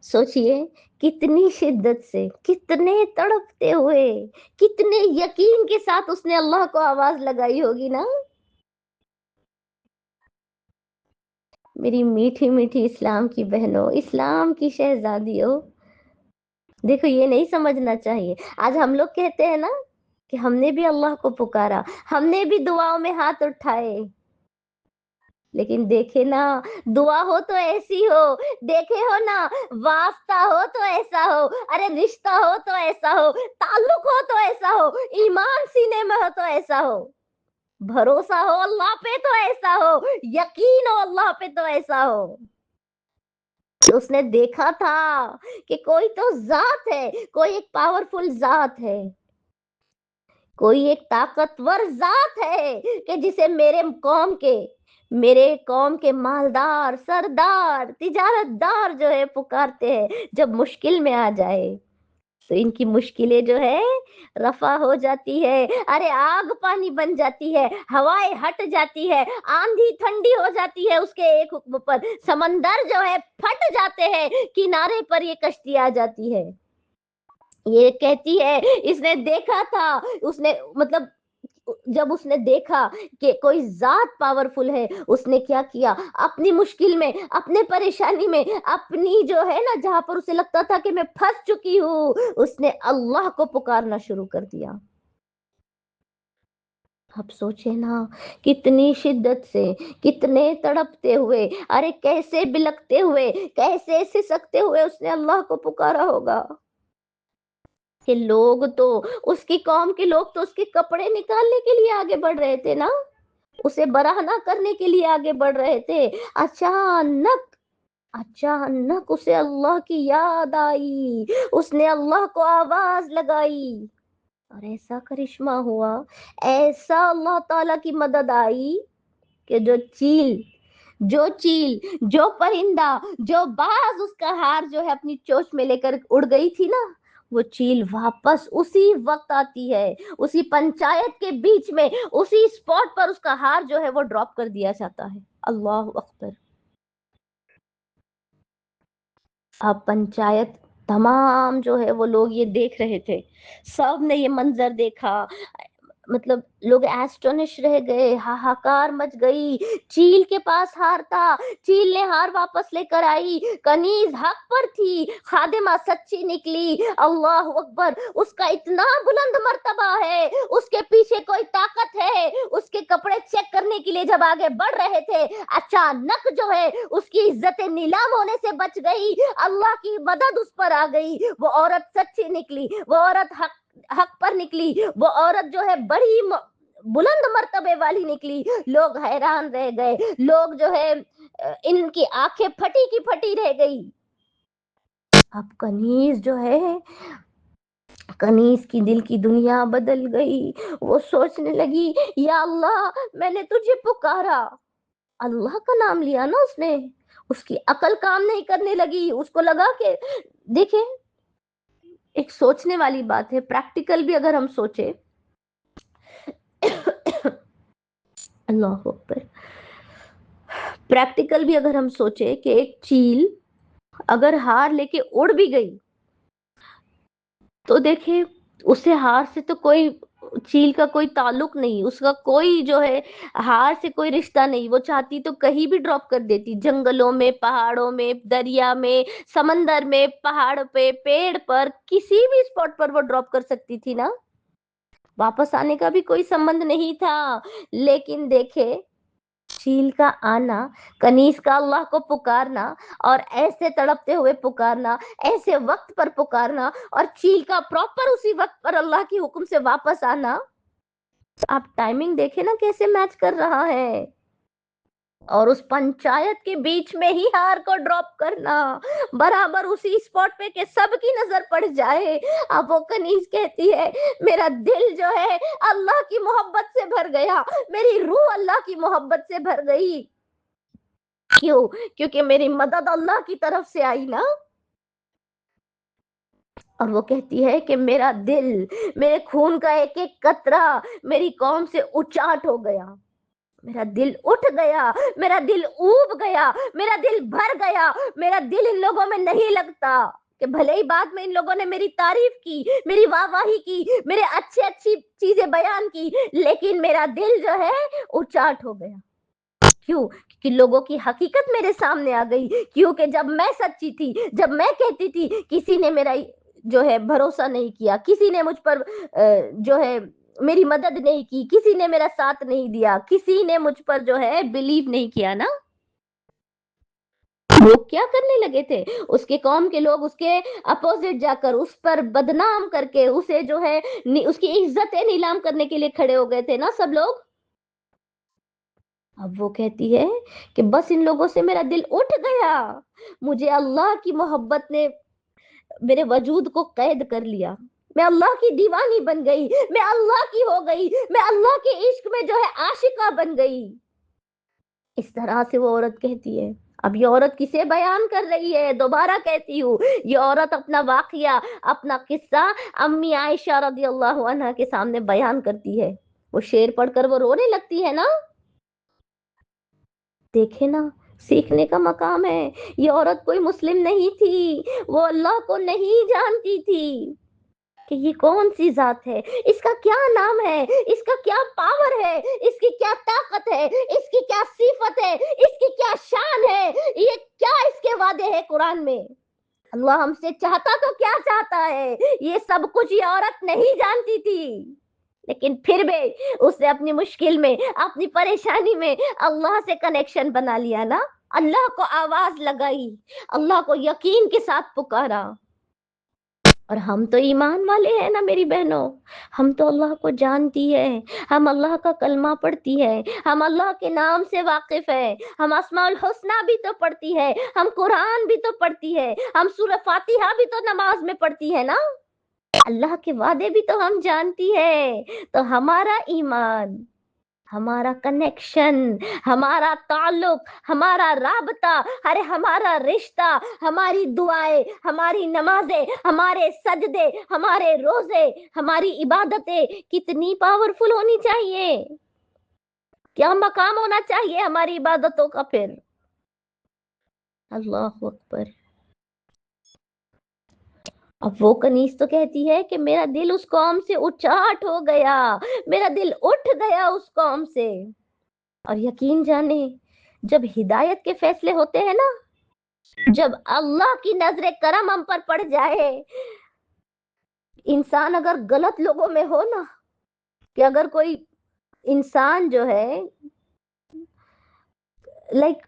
Speaker 1: سوچئے کتنی شدت سے، کتنے تڑپتے ہوئے، کتنے یقین کے ساتھ اس نے اللہ کو آواز لگائی ہوگی نا. میری میٹھی میٹھی اسلام کی بہنوں، اسلام کی شہزادیوں، دیکھو یہ نہیں سمجھنا چاہیے. آج ہم لوگ کہتے ہیں نا کہ ہم نے بھی اللہ کو پکارا، ہم نے بھی دعاؤں میں ہاتھ اٹھائے، لیکن دیکھے نا، دعا ہو تو ایسی ہو، دیکھے ہو نا، واسطہ ہو تو ایسا ہو، ارے رشتہ ہو تو ایسا ہو، تعلق ہو تو ایسا ہو، ایمان سینے میں ہو تو ایسا ہو، بھروسہ ہو اللہ پہ تو ایسا ہو، یقین ہو اللہ پہ تو ایسا ہو. اس نے دیکھا تھا کہ کوئی تو ذات ہے، کوئی ایک پاورفل ذات ہے، کوئی ایک طاقتور ذات ہے کہ جسے میرے قوم کے مالدار، سردار، تجارت دار جو ہے پکارتے ہیں. جب مشکل میں آ جائے تو ان کی مشکلیں جو ہے رفع ہو جاتی ہے. ارے آگ پانی بن جاتی ہے، ہوائیں ہٹ جاتی ہے، آندھی ٹھنڈی ہو جاتی ہے اس کے ایک حکم پر، سمندر جو ہے پھٹ جاتے ہیں، کنارے پر یہ کشتی آ جاتی ہے. یہ کہتی ہے اس نے دیکھا تھا، اس نے مطلب جب اس نے دیکھا کہ کوئی ذات پاورفل ہے، اس نے کیا کیا، اپنی مشکل میں، اپنے پریشانی میں، اپنی جو ہے نا جہاں پر اسے لگتا تھا کہ میں پھنس چکی ہوں، اس نے اللہ کو پکارنا شروع کر دیا۔ اب سوچے نا، کتنی شدت سے، کتنے تڑپتے ہوئے، ارے کیسے بلکتے ہوئے، کیسے سسکتے ہوئے اس نے اللہ کو پکارا ہوگا کہ لوگ تو، اس کی قوم کے لوگ تو اس کے کپڑے نکالنے کے لیے آگے بڑھ رہے تھے نا، اسے برہنہ کرنے کے لیے آگے بڑھ رہے تھے۔ اچانک، اچانک اسے اللہ کی یاد آئی، اس نے اللہ کو آواز لگائی، اور ایسا کرشمہ ہوا، ایسا اللہ تعالی کی مدد آئی کہ جو چیل، جو پرندہ، جو باز اس کا ہار جو ہے اپنی چوچ میں لے کر اڑ گئی تھی نا، وہ چیل واپس اسی وقت آتی ہے، اسی پنچایت کے بیچ میں، اسی اسپاٹ پر اس کا ہار جو ہے وہ ڈراپ کر دیا جاتا ہے۔ اللہ اکبر۔ اب پنچایت، تمام جو ہے وہ لوگ یہ دیکھ رہے تھے، سب نے یہ منظر دیکھا، مطلب لوگ ایسٹونش رہ گئے، ہاہاکار مچ گئی۔ چیل کے پاس ہار تھا، چیل نے ہار واپس لے کر آئی، کنیز حق پر تھی، خادمہ سچی نکلی۔ اللہ اکبر، اس کا اتنا بلند مرتبہ ہے، اس کے پیچھے کوئی طاقت ہے۔ اس کے کپڑے چیک کرنے کے لیے جب آگے بڑھ رہے تھے، اچانک جو ہے اس کی عزت نیلام ہونے سے بچ گئی، اللہ کی مدد اس پر آ گئی، وہ عورت سچی نکلی، وہ عورت حق پر نکلی، وہ عورت جو ہے بڑی بلند مرتبے والی نکلی۔ لوگ حیران رہ گئے، لوگ جو ہے ان کی آنکھیں پھٹی کی پھٹی رہ گئی۔ اب کنیز جو ہے، کنیز کی دل کی دنیا بدل گئی، وہ سوچنے لگی یا اللہ میں نے تجھے پکارا، اللہ کا نام لیا نا اس نے، اس کی عقل کام نہیں کرنے لگی، اس کو لگا کہ دیکھیں ایک سوچنے والی بات ہے، پریکٹیکل بھی اگر ہم سوچے اللہ اکبر، پریکٹیکل بھی اگر ہم سوچے کہ ایک چیل اگر ہار لے کے اڑ بھی گئی تو دیکھیں اسے ہار سے تو کوئی، چیل کا کوئی تعلق نہیں، اس کا کوئی جو ہے ہار سے کوئی رشتہ نہیں، وہ چاہتی تو کہیں بھی ڈراپ کر دیتی، جنگلوں میں، پہاڑوں میں، دریا میں، سمندر میں، پہاڑ پہ، پیڑ پر، کسی بھی اسپاٹ پر وہ ڈراپ کر سکتی تھی نا، واپس آنے کا بھی کوئی سمبند نہیں تھا۔ لیکن دیکھے چیل کا آنا، کنیز کا اللہ کو پکارنا، اور ایسے تڑپتے ہوئے پکارنا، ایسے وقت پر پکارنا، اور چیل کا پراپر اسی وقت پر اللہ کی حکم سے واپس آنا، آپ ٹائمنگ دیکھیں نا کیسے میچ کر رہا ہے، اور اس پنچایت کے بیچ میں ہی ہار کو ڈراپ کرنا، برابر اسی اسپاٹ پہ کہ سب کی نظر پڑ جائے۔ اب وہ کنیز کہتی ہے میرا دل جو ہے اللہ کی محبت سے بھر گیا، میری روح اللہ کی محبت سے بھر گئی، کیوں؟ کیونکہ میری مدد اللہ کی طرف سے آئی نا۔ اور وہ کہتی ہے کہ میرا دل، میرے خون کا ایک ایک قطرہ میری قوم سے اچاٹ ہو گیا، میرا دل اٹھ گیا، میرا دل اوب گیا، میرا دل بھر گیا، میرا دل ان لوگوں میں نہیں لگتا کہ بھلے ہی بعد میں ان لوگوں نے میری تعریف کی، میری واہ واہی کی، میرے اچھی چیزیں بیان کی، لیکن میرا دل جو ہے اچاٹ ہو گیا۔ کیوں؟ کہ لوگوں کی حقیقت میرے سامنے آ گئی، کیونکہ جب میں سچی تھی، جب میں کہتی تھی، کسی نے میرا جو ہے بھروسہ نہیں کیا، کسی نے مجھ پر جو ہے میری مدد نہیں کی، کسی نے میرا ساتھ نہیں دیا، کسی نے مجھ پر جو ہے بلیو نہیں کیا نا۔ لوگ کیا کرنے لگے تھے؟ اس کے قوم کے لوگ اس کے اپوزٹ جا کر اس پر بدنام کر کے اسے جو ہے اس کی عزتیں نیلام کرنے کے لیے کھڑے ہو گئے تھے نا سب لوگ۔ اب وہ کہتی ہے کہ بس ان لوگوں سے میرا دل اٹھ گیا، مجھے اللہ کی محبت نے میرے وجود کو قید کر لیا، میں اللہ کی دیوانی بن گئی، میں اللہ کی ہو گئی، میں اللہ کے عشق میں جو ہے عاشقہ بن گئی۔ اس طرح سے وہ عورت کہتی ہے۔ اب یہ عورت کسے بیان کر رہی ہے؟ دوبارہ کہتی ہوں، یہ عورت اپنا واقعہ، اپنا قصہ امی عائشہ رضی اللہ عنہا کے سامنے بیان کرتی ہے، وہ شعر پڑھ کر وہ رونے لگتی ہے نا۔ دیکھے نا، سیکھنے کا مقام ہے۔ یہ عورت کوئی مسلم نہیں تھی، وہ اللہ کو نہیں جانتی تھی، کہ یہ کون سی ذات ہے، اس کا کیا نام ہے، اس کا کیا پاور ہے، اس کی کیا طاقت ہے، اس کی کیا صفت ہے، اس کی کیا شان ہے، یہ کیا اس کے وعدے ہیں قرآن میں۔ اللہ ہم سے چاہتا تو کیا چاہتا ہے، یہ سب کچھ یہ عورت نہیں جانتی تھی، لیکن پھر بھی اس نے اپنی مشکل میں، اپنی پریشانی میں اللہ سے کنیکشن بنا لیا نا، اللہ کو آواز لگائی، اللہ کو یقین کے ساتھ پکارا۔ اور ہم تو ایمان والے ہیں نا میری بہنوں، ہم تو اللہ کو جانتی ہے، ہم اللہ کا کلمہ پڑھتی ہے، ہم اللہ کے نام سے واقف ہے، ہم اسماء الحسنہ بھی تو پڑھتی ہے، ہم قرآن بھی تو پڑھتی ہے، ہم سورہ فاتحہ بھی تو نماز میں پڑھتی ہے نا، اللہ کے وعدے بھی تو ہم جانتی ہے۔ تو ہمارا ایمان، ہمارا کنیکشن، ہمارا تعلق، ہمارا رابطہ، ارے ہمارا رشتہ، ہماری دعائیں، ہماری نمازیں، ہمارے سجدے، ہمارے روزے، ہماری عبادتیں کتنی پاورفل ہونی چاہیے، کیا مقام ہونا چاہیے ہماری عبادتوں کا پھر۔ اللہ اکبر۔ اب وہ کنیز تو کہتی ہے کہ میرا دل اس قوم سے اچاٹ ہو گیا، میرا دل اٹھ گیا اس قوم سے۔ اور یقین جانے جب ہدایت کے فیصلے ہوتے ہیں نا، جب اللہ کی نظر کرم ہم پر پڑ جائے، انسان اگر غلط لوگوں میں ہو نا، کہ اگر کوئی انسان جو ہے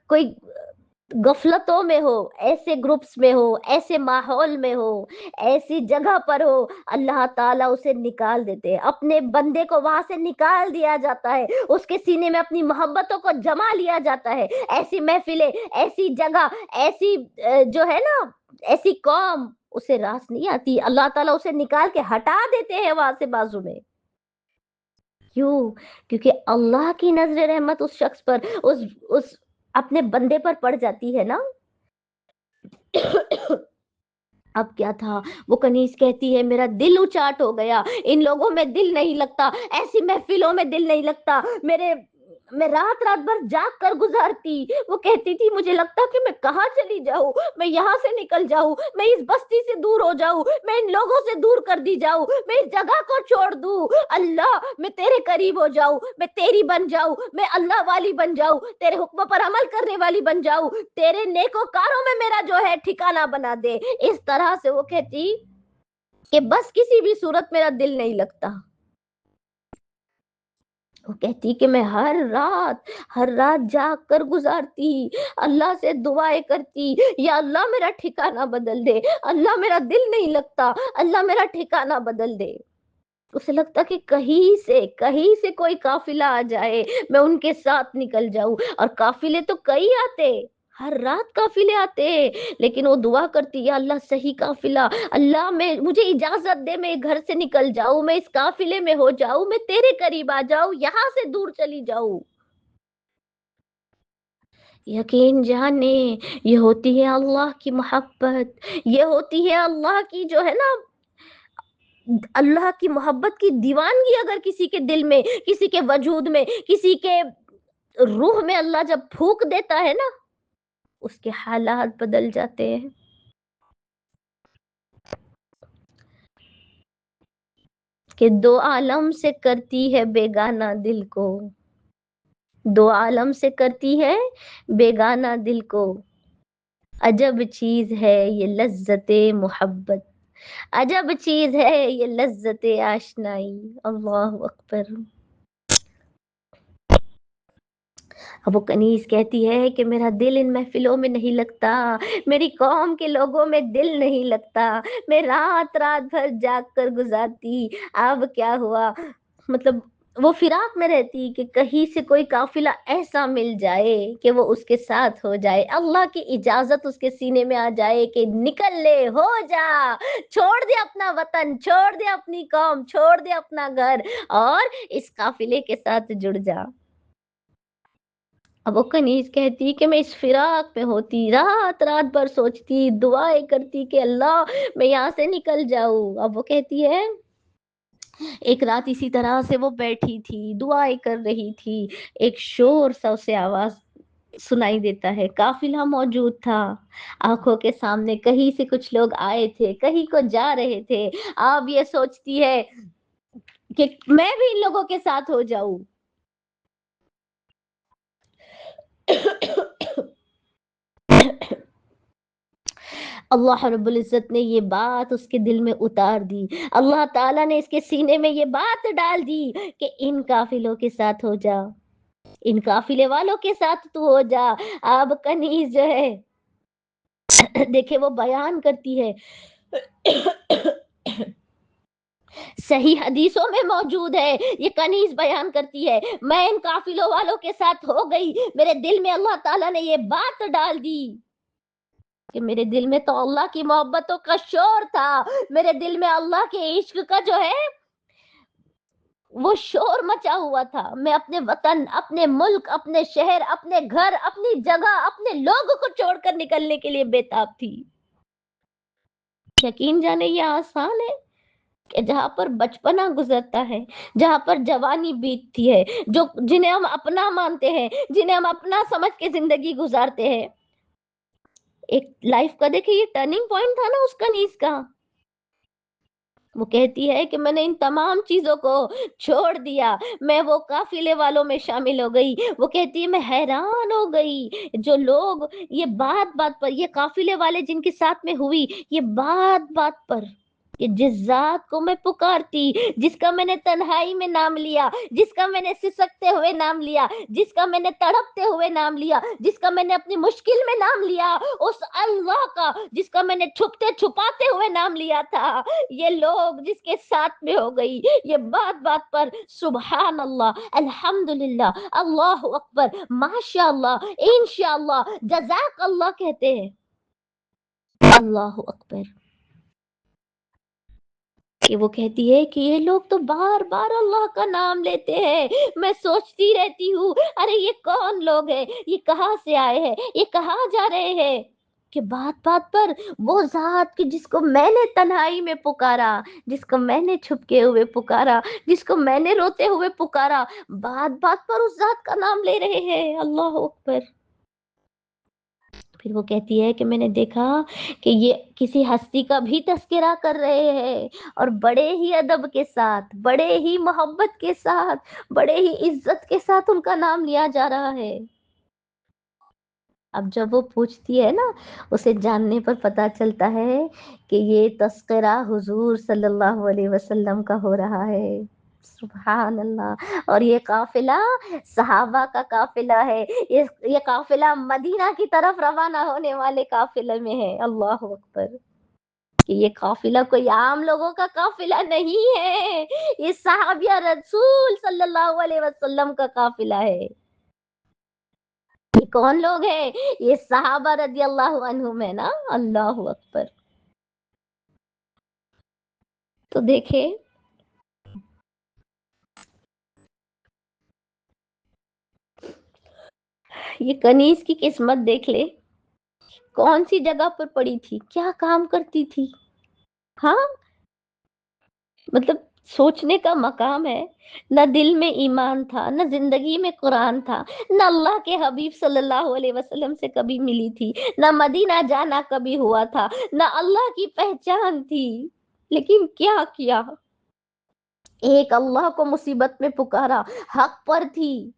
Speaker 1: کوئی غفلتوں میں ہو، ایسے گروپس میں ہو، ایسے ماحول میں ہو، ایسی جگہ پر ہو، اللہ تعالیٰ اسے نکال دیتے ہیں، اپنے بندے کو وہاں سے نکال دیا جاتا ہے، اس کے سینے میں اپنی محبتوں کو جما لیا جاتا ہے۔ ایسی محفلیں، ایسی جگہ، ایسی جو ہے نا، ایسی قوم اسے راس نہیں آتی، اللہ تعالیٰ اسے نکال کے ہٹا دیتے ہیں وہاں سے بازو میں۔ کیوں؟ کیونکہ اللہ کی نظر رحمت اس شخص پر، اس اپنے بندے پر پڑ جاتی ہے نا۔ اب کیا تھا، وہ کنیز کہتی ہے میرا دل اچاٹ ہو گیا، ان لوگوں میں دل نہیں لگتا، ایسی محفلوں میں دل نہیں لگتا، میں رات رات بھر جاگ کر گزارتی۔ وہ کہتی تھی مجھے لگتا کہ میں کہاں چلی جاؤں، میں یہاں سے نکل جاؤں، میں اس بستی سے دور ہو جاؤں، میں ان لوگوں سے دور کر دی جاؤں، میں اس جگہ کو چھوڑ دوں، اللہ میں تیرے قریب ہو جاؤں، میں تیری بن جاؤں، میں اللہ والی بن جاؤں، تیرے حکم پر عمل کرنے والی بن جاؤں، تیرے نیکوکاروں میں میرا جو ہے ٹھکانہ بنا دے۔ اس طرح سے وہ کہتی کہ بس کسی بھی صورت میرا دل نہیں لگتا۔ وہ کہتی کہ میں ہر رات جاگ کر گزارتی، اللہ سے دعائیں کرتی، یا اللہ میرا ٹھکانہ بدل دے، اللہ میرا دل نہیں لگتا، اللہ میرا ٹھکانہ بدل دے۔ اسے لگتا کہ کہیں سے کوئی قافلہ آ جائے، میں ان کے ساتھ نکل جاؤں۔ اور قافلے تو کئی آتے، ہر رات قافلے آتے، لیکن وہ دعا کرتی یا اللہ صحیح قافلہ، اللہ مجھے اجازت دے، میں گھر سے نکل جاؤں، میں اس قافلے میں ہو جاؤں، میں تیرے قریب آ جاؤں، یہاں سے دور چلی جاؤں۔ یقین جانے یہ ہوتی ہے اللہ کی محبت، یہ ہوتی ہے اللہ کی جو ہے نا، اللہ کی محبت کی دیوانگی اگر کسی کے دل میں، کسی کے وجود میں، کسی کے روح میں اللہ جب پھونک دیتا ہے نا، اس کے حالات بدل جاتے ہیں۔ کہ دو عالم سے کرتی ہے بیگانہ دل کو، دو عالم سے کرتی ہے بیگانہ دل کو، عجب چیز ہے یہ لذت محبت، عجب چیز ہے یہ لذت آشنائی۔ اللہ اکبر۔ اب وہ کنیز کہتی ہے کہ میرا دل ان محفلوں میں نہیں لگتا، میری قوم کے لوگوں میں دل نہیں لگتا، میں رات رات بھر جاگ کر گزارتی۔ اب کیا ہوا، مطلب وہ فراق میں رہتی کہ کہیں سے کوئی قافلہ ایسا مل جائے کہ وہ اس کے ساتھ ہو جائے، اللہ کی اجازت اس کے سینے میں آ جائے کہ نکل لے، ہو جا، چھوڑ دے اپنا وطن، چھوڑ دے اپنی قوم، چھوڑ دے اپنا گھر، اور اس قافلے کے ساتھ جڑ جا۔ اب وہ کنیز کہتی کہ میں اس فراق میں ہوتی، رات رات بھر سوچتی، دعائیں کرتی کہ اللہ میں یہاں سے نکل جاؤں۔ اب وہ کہتی ہے ایک رات اسی طرح سے وہ بیٹھی تھی، دعائیں کر رہی تھی، ایک شور سا اسے آواز سنائی دیتا ہے، قافلہ موجود تھا آنکھوں کے سامنے، کہیں سے کچھ لوگ آئے تھے، کہیں کو جا رہے تھے. آپ یہ سوچتی ہے کہ میں بھی ان لوگوں کے ساتھ ہو جاؤں. اللہ رب العزت نے یہ بات اس کے دل میں اتار دی. اللہ تعالیٰ نے اس کے سینے میں یہ بات ڈال دی کہ ان قافلوں کے ساتھ ہو جا، ان قافلے والوں کے ساتھ تو ہو جا. اب کنیز جو ہے دیکھیں وہ بیان کرتی ہے، صحیح حدیثوں میں موجود ہے، یہ کنیز بیان کرتی ہے، میں ان قافلوں والوں کے ساتھ ہو گئی، میرے دل میں اللہ تعالیٰ نے یہ بات ڈال دی کہ میرے دل میں تو اللہ کی محبتوں کا شور تھا، میرے دل میں اللہ کے عشق کا جو ہے وہ شور مچا ہوا تھا. میں اپنے وطن، اپنے ملک، اپنے شہر، اپنے گھر، اپنی جگہ، اپنے لوگوں کو چھوڑ کر نکلنے کے لیے بےتاب تھی. یقین جانے یہ آسان ہے کہ جہاں پر بچپنا گزرتا ہے، جہاں پر جوانی بیتتی ہے، جو جنہیں ہم اپنا مانتے ہیں، جنہیں ہم اپنا سمجھ کے زندگی گزارتے ہیں، ایک لائف کا دیکھیں یہ ٹرننگ پوائنٹ تھا نا اس کنیز کا. وہ کہتی ہے کہ میں نے ان تمام چیزوں کو چھوڑ دیا، میں وہ قافلے والوں میں شامل ہو گئی. وہ کہتی ہے میں حیران ہو گئی، جو لوگ یہ بات بات پر، یہ قافلے والے جن کے ساتھ میں ہوئی، یہ بات بات پر کہ جس ذات کو میں پکارتی، جس کا میں نے تنہائی میں نام لیا، جس کا میں نے سسکتے ہوئے نام لیا، جس کا میں نے تڑپتے ہوئے نام لیا، جس کا میں نے اپنی مشکل میں نام لیا، اس اللہ کا جس کا میں نے چھپتے چھپاتے ہوئے نام لیا تھا، یہ لوگ جس کے ساتھ میں ہو گئی، یہ بات بات پر سبحان اللہ، الحمدللہ، اللہ اکبر، ماشاء اللہ، انشاءاللہ، جزاک اللہ کہتے ہیں. اللہ اکبر. کہ وہ کہتی ہے کہ یہ لوگ تو بار بار اللہ کا نام لیتے ہیں، میں سوچتی رہتی ہوں ارے یہ کون لوگ ہیں، یہ کہاں سے آئے ہیں، یہ کہاں جا رہے ہیں. کہ بات بات پر وہ ذات کی جس کو میں نے تنہائی میں پکارا، جس کو میں نے چھپکے ہوئے پکارا، جس کو میں نے روتے ہوئے پکارا، بات بات پر اس ذات کا نام لے رہے ہیں. اللہ اکبر. پھر وہ کہتی ہے کہ میں نے دیکھا کہ یہ کسی ہستی کا بھی تذکرہ کر رہے ہیں، اور بڑے ہی ادب کے ساتھ، بڑے ہی محبت کے ساتھ، بڑے ہی عزت کے ساتھ ان کا نام لیا جا رہا ہے. اب جب وہ پوچھتی ہے نا، اسے جاننے پر پتا چلتا ہے کہ یہ تذکرہ حضور صلی اللہ علیہ وسلم کا ہو رہا ہے. سبحان اللہ. اور یہ قافلہ صحابہ کا قافلہ ہے، یہ قافلہ مدینہ کی طرف روانہ ہونے والے قافلے میں ہے. اللہ اکبر. کہ یہ قافلہ کوئی عام لوگوں کا قافلہ نہیں ہے، یہ صحابہ رسول صلی اللہ علیہ وسلم کا قافلہ ہے. یہ کون لوگ ہیں؟ یہ صحابہ رضی اللہ عنہم ہے نا. اللہ اکبر. تو دیکھیں یہ کنیز کی قسمت دیکھ لے، کون سی جگہ پر پڑی تھی، کیا کام کرتی تھی. ہاں مطلب سوچنے کا مقام ہے. نہ دل میں ایمان تھا، نہ زندگی میں قرآن تھا، نہ اللہ کے حبیب صلی اللہ علیہ وسلم سے کبھی ملی تھی، نہ مدینہ جانا کبھی ہوا تھا، نہ اللہ کی پہچان تھی. لیکن کیا کیا، ایک اللہ کو مصیبت میں پکارا، حق پر تھی،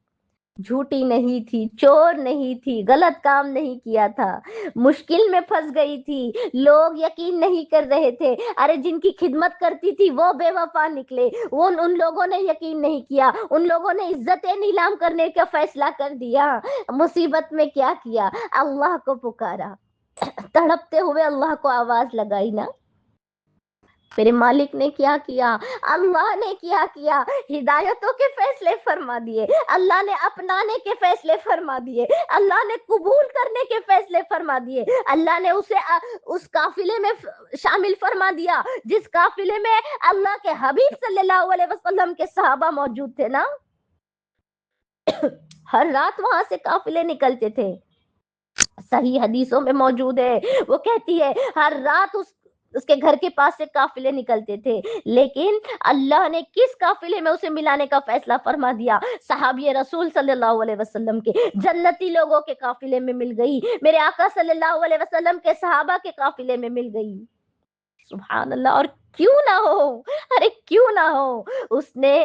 Speaker 1: جھوٹی نہیں تھی، چور نہیں تھی، غلط کام نہیں کیا تھا، مشکل میں پھنس گئی تھی، لوگ یقین نہیں کر رہے تھے، ارے جن کی خدمت کرتی تھی وہ بے وفا نکلے، وہ ان لوگوں نے یقین نہیں کیا، ان لوگوں نے عزتیں نیلام کرنے کا فیصلہ کر دیا. مصیبت میں کیا کیا، اللہ کو پکارا، تڑپتے ہوئے اللہ کو آواز لگائی نا. میرے مالک نے کیا کیا، اللہ نے کیا ہدایتوں کے فیصلے فرما دیے، اللہ نے اپنانے کے فیصلے فرما دیے، اللہ نے قبول کرنے کے فیصلے فرما دیے، اللہ نے اسے اس قافلے میں شامل فرما دیا جس قافلے میں اللہ کے حبیب صلی اللہ علیہ وسلم کے صحابہ موجود تھے نا. ہر رات وہاں سے قافلے نکلتے تھے، صحیح حدیثوں میں موجود ہے. وہ کہتی ہے ہر رات اس اس کے گھر کے پاس سے قافلے نکلتے تھے، لیکن اللہ نے کس قافلے میں اسے ملانے کا فیصلہ فرما دیا؟ صحابی رسول صلی اللہ علیہ وسلم کے جنتی لوگوں کے قافلے میں مل گئی، میرے آقا صلی اللہ علیہ وسلم کے صحابہ کے قافلے میں مل گئی۔ سبحان اللہ! اور کیوں نہ ہو، ارے کیوں نہ ہو، اس نے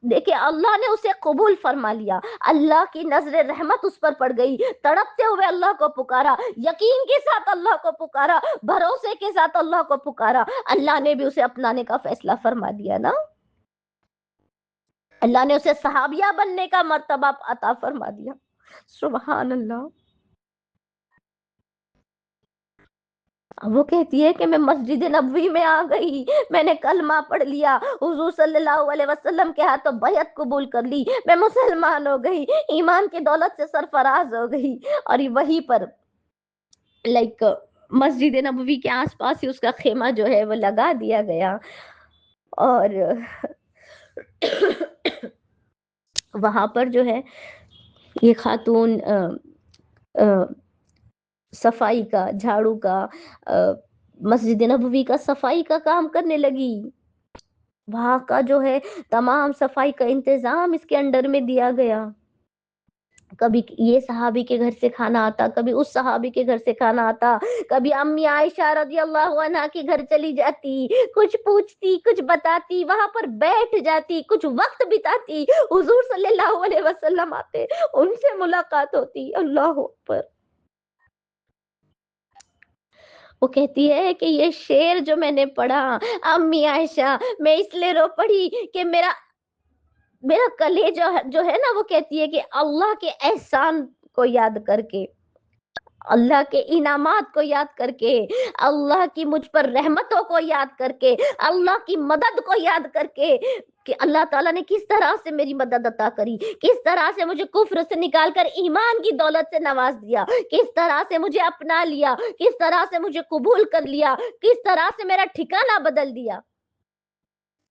Speaker 1: دیکھیں اللہ نے اسے قبول فرما لیا، اللہ کی نظر رحمت اس پر پڑ گئی، تڑپتے ہوئے اللہ کو پکارا، یقین کے ساتھ اللہ کو پکارا، بھروسے کے ساتھ اللہ کو پکارا، اللہ نے بھی اسے اپنانے کا فیصلہ فرما دیا نا، اللہ نے اسے صحابیہ بننے کا مرتبہ عطا فرما دیا۔ سبحان اللہ! وہ کہتی ہے کہ میں مسجد نبوی میں آ گئی، میں نے کلمہ پڑھ لیا، حضور صلی اللہ علیہ وسلم کے ہاتھوں بیعت قبول کر لی، میں مسلمان ہو گئی، ایمان کی دولت سے سرفراز ہو گئی، اور وہیں پر مسجد نبوی کے آس پاس ہی اس کا خیمہ جو ہے وہ لگا دیا گیا، اور وہاں پر جو ہے یہ خاتون صفائی کا، جھاڑو کا، مسجد نبوی کا صفائی کا کام کرنے لگی، وہاں کا جو ہے تمام صفائی کا انتظام اس کے انڈر میں دیا گیا، کبھی یہ صحابی کے گھر سے کھانا آتا، کبھی اس صحابی کے گھر سے کھانا آتا، کبھی امی عائشہ رضی اللہ عنہا کے گھر چلی جاتی، کچھ پوچھتی، کچھ بتاتی، وہاں پر بیٹھ جاتی، کچھ وقت بتاتی، حضور صلی اللہ علیہ وسلم آتے، ان سے ملاقات ہوتی، اللہ اکبر۔ وہ کہتی ہے کہ یہ شعر جو میں نے پڑھا، امی عائشہ، میں اس لیے رو پڑی کہ میرا کلیجہ جو ہے نا، وہ کہتی ہے کہ اللہ کے احسان کو یاد کر کے، اللہ کے انعامات کو یاد کر کے، اللہ کی مجھ پر رحمتوں کو یاد کر کے، اللہ کی مدد کو یاد کر کے، کہ اللہ تعالیٰ نے کس طرح سے میری مدد عطا کری، کس طرح سے مجھے کفر سے نکال کر ایمان کی دولت سے نواز دیا، کس طرح سے مجھے اپنا لیا، کس طرح سے مجھے قبول کر لیا، کس طرح سے میرا ٹھکانہ بدل دیا،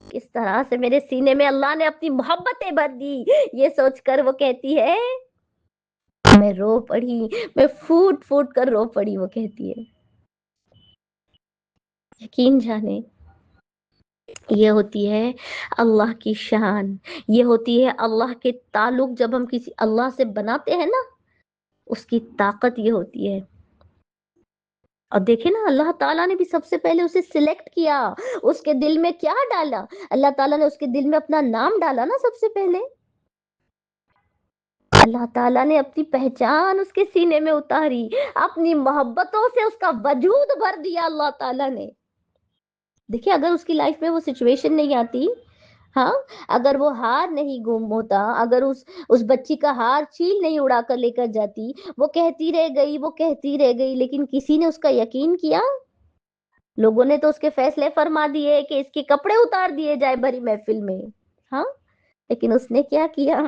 Speaker 1: کس طرح سے میرے سینے میں اللہ نے اپنی محبتیں بھر دی، یہ سوچ کر وہ کہتی ہے میں رو پڑی، میں پھوٹ پھوٹ کر رو پڑی، وہ کہتی ہے۔ یقین جانے یہ ہوتی ہے اللہ کی شان، یہ ہوتی ہے اللہ کے تعلق، جب ہم کسی اللہ سے بناتے ہیں نا، اس کی طاقت یہ ہوتی ہے۔ اور دیکھیں نا، اللہ تعالیٰ نے بھی سب سے پہلے اسے سلیکٹ کیا، اس کے دل میں کیا ڈالا؟ اللہ تعالیٰ نے اس کے دل میں اپنا نام ڈالا نا سب سے پہلے، اللہ تعالیٰ نے اپنی پہچان اس کے سینے میں اتاری، اپنی محبتوں سے اس کا وجود بھر دیا اللہ تعالیٰ نے۔ دیکھیں اگر اس کی لائف میں وہ سچویشن نہیں آتی، ہاں، اگر وہ ہار نہیں گم ہوتا، اگر اس بچی کا ہار چیل نہیں اڑا کر لے کر جاتی، وہ کہتی رہ گئی، وہ کہتی رہ گئی، لیکن کسی نے اس کا یقین کیا؟ لوگوں نے تو اس کے فیصلے فرما دیے کہ اس کے کپڑے اتار دیے جائے بھری محفل میں، ہاں، لیکن اس نے کیا کیا؟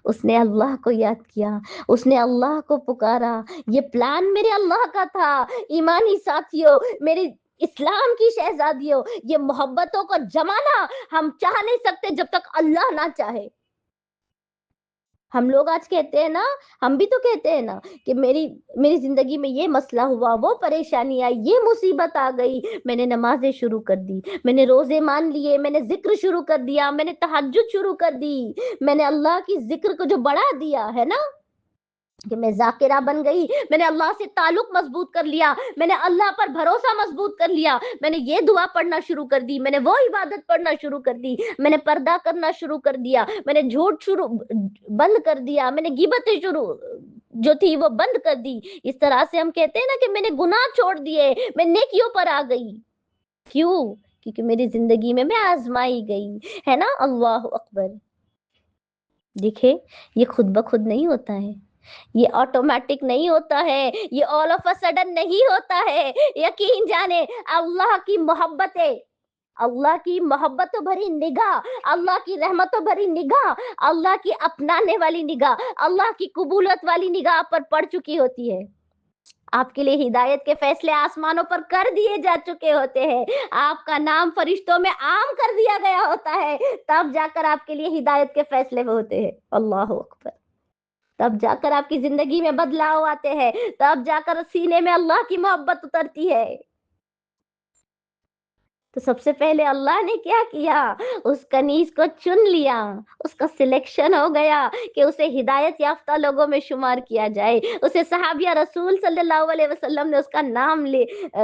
Speaker 1: اس نے اللہ کو یاد کیا، اس نے اللہ کو پکارا، یہ پلان میرے اللہ کا تھا۔ ایمانی ساتھیوں، میری اسلام کی شہزادیوں، یہ محبتوں کو جمانا ہم چاہ نہیں سکتے جب تک اللہ نہ چاہے۔ ہم لوگ آج کہتے ہیں نا، ہم بھی تو کہتے ہیں نا کہ میری زندگی میں یہ مسئلہ ہوا، وہ پریشانی آئی، یہ مصیبت آ گئی، میں نے نمازیں شروع کر دی، میں نے روزے مان لیے، میں نے ذکر شروع کر دیا، میں نے تہجد شروع کر دی، میں نے اللہ کی ذکر کو جو بڑھا دیا ہے نا، کہ میں ذاکرہ بن گئی، میں نے اللہ سے تعلق مضبوط کر لیا، میں نے اللہ پر بھروسہ مضبوط کر لیا، میں نے یہ دعا پڑھنا شروع کر دی، میں نے وہ عبادت پڑھنا شروع کر دی، میں نے پردہ کرنا شروع کر دیا، میں نے جھوٹ بند کر دیا، میں نے غیبتیں شروع جو تھی وہ بند کر دی۔ اس طرح سے ہم کہتے ہیں نا کہ میں نے گناہ چھوڑ دیے، میں نیکیوں پر آ گئی۔ کیوں؟ کیونکہ میری زندگی میں آزمائی گئی ہے نا۔ اللہ اکبر! دیکھیں یہ خود بخود نہیں ہوتا ہے، یہ آٹومیٹک نہیں ہوتا ہے، یہ آل آف اے سڈن نہیں ہوتا ہے۔ یقین جانے اللہ کی محبتیں، اللہ کی محبتوں بھری نگاہ، اللہ کی رحمتوں بھری نگاہ، اللہ کی اپنانے والی نگاہ، اللہ کی قبولت والی نگاہ پر پڑ چکی ہوتی ہے۔ آپ کے لیے ہدایت کے فیصلے آسمانوں پر کر دیے جا چکے ہوتے ہیں، آپ کا نام فرشتوں میں عام کر دیا گیا ہوتا ہے، تب جا کر آپ کے لیے ہدایت کے فیصلے ہوتے ہیں۔ اللہ اکبر! تب جا کر آپ کی زندگی میں بدلاؤ آتے ہیں، تب جا کر سینے میں اللہ کی محبت اترتی ہے۔ تو سب سے پہلے اللہ نے کیا کیا؟ اس کنیز کو چن لیا، اس کا سلیکشن ہو گیا کہ اسے ہدایت یافتہ لوگوں میں شمار کیا جائے، اسے صحابیہ رسول صلی اللہ علیہ وسلم نے اس کا نام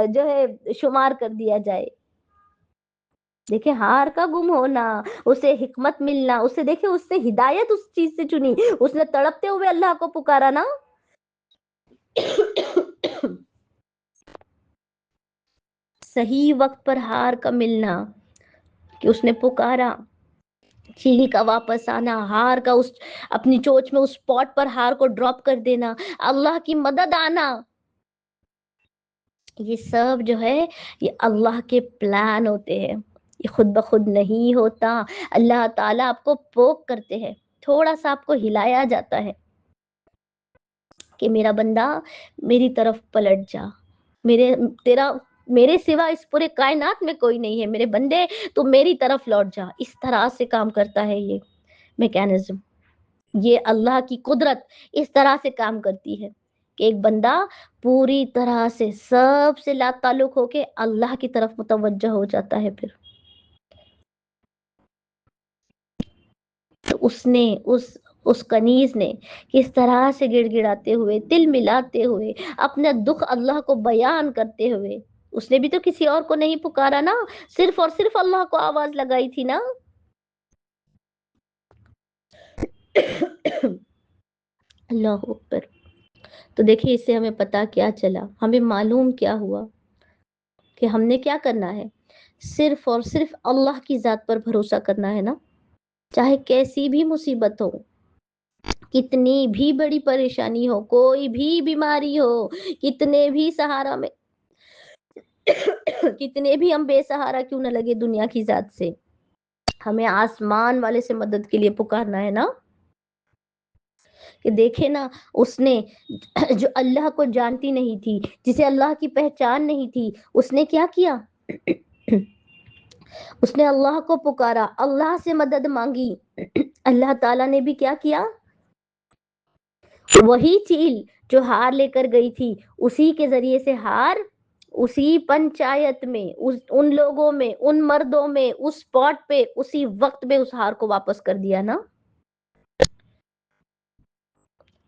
Speaker 1: جو ہے شمار کر دیا جائے۔ دیکھیں ہار کا گم ہونا، اسے حکمت ملنا، اسے دیکھیں اس سے ہدایت اس چیز سے چنی، اس نے تڑپتے ہوئے اللہ کو پکارا نا۔ صحیح وقت پر ہار کا ملنا کہ اس نے پکارا، چیڑی کا واپس آنا، ہار کا اس اپنی چوچ میں اس اسپاٹ پر ہار کو ڈراپ کر دینا، اللہ کی مدد آنا، یہ سب جو ہے یہ اللہ کے پلان ہوتے ہیں، یہ خود بخود نہیں ہوتا۔ اللہ تعالیٰ آپ کو پوک کرتے ہیں، تھوڑا سا آپ کو ہلایا جاتا ہے کہ میرا بندہ میری طرف پلٹ جا، میرے سوا اس پورے کائنات میں کوئی نہیں ہے، میرے بندے تو میری طرف لوٹ جا۔ اس طرح سے کام کرتا ہے یہ میکینزم، یہ اللہ کی قدرت اس طرح سے کام کرتی ہے کہ ایک بندہ پوری طرح سے سب سے لا تعلق ہو کے اللہ کی طرف متوجہ ہو جاتا ہے۔ پھر تو اس کنیز نے کس طرح سے گڑ گڑاتے ہوئے، تل ملاتے ہوئے، اپنا دکھ اللہ کو بیان کرتے ہوئے، اس نے بھی تو کسی اور کو نہیں پکارا نا، صرف اور صرف اللہ کو آواز لگائی تھی نا۔ اللہ اکبر۔ تو دیکھیں اس سے ہمیں پتا کیا چلا، ہمیں معلوم کیا ہوا کہ ہم نے کیا کرنا ہے؟ صرف اور صرف اللہ کی ذات پر بھروسہ کرنا ہے نا، چاہے کیسی بھی مصیبت ہو، کتنی بھی بڑی پریشانی ہو، کوئی بھی بیماری ہو، کتنے بھی سہارا میں کتنے بھی ہم بے سہارا کیوں نہ لگے دنیا کی ذات سے، ہمیں آسمان والے سے مدد کے لیے پکارنا ہے نا۔ کہ دیکھے نا، اس نے جو اللہ کو جانتی نہیں تھی، جسے اللہ کی پہچان نہیں تھی، اس نے کیا کیا؟ اس نے اللہ کو پکارا، اللہ سے مدد مانگی، اللہ تعالیٰ نے بھی کیا کیا؟ وہی چیل جو ہار لے کر گئی تھی، اسی کے ذریعے سے ہار اسی پنچایت میں، ان لوگوں میں، ان مردوں میں، اس اسپاٹ پہ، اسی وقت میں اس ہار کو واپس کر دیا نا۔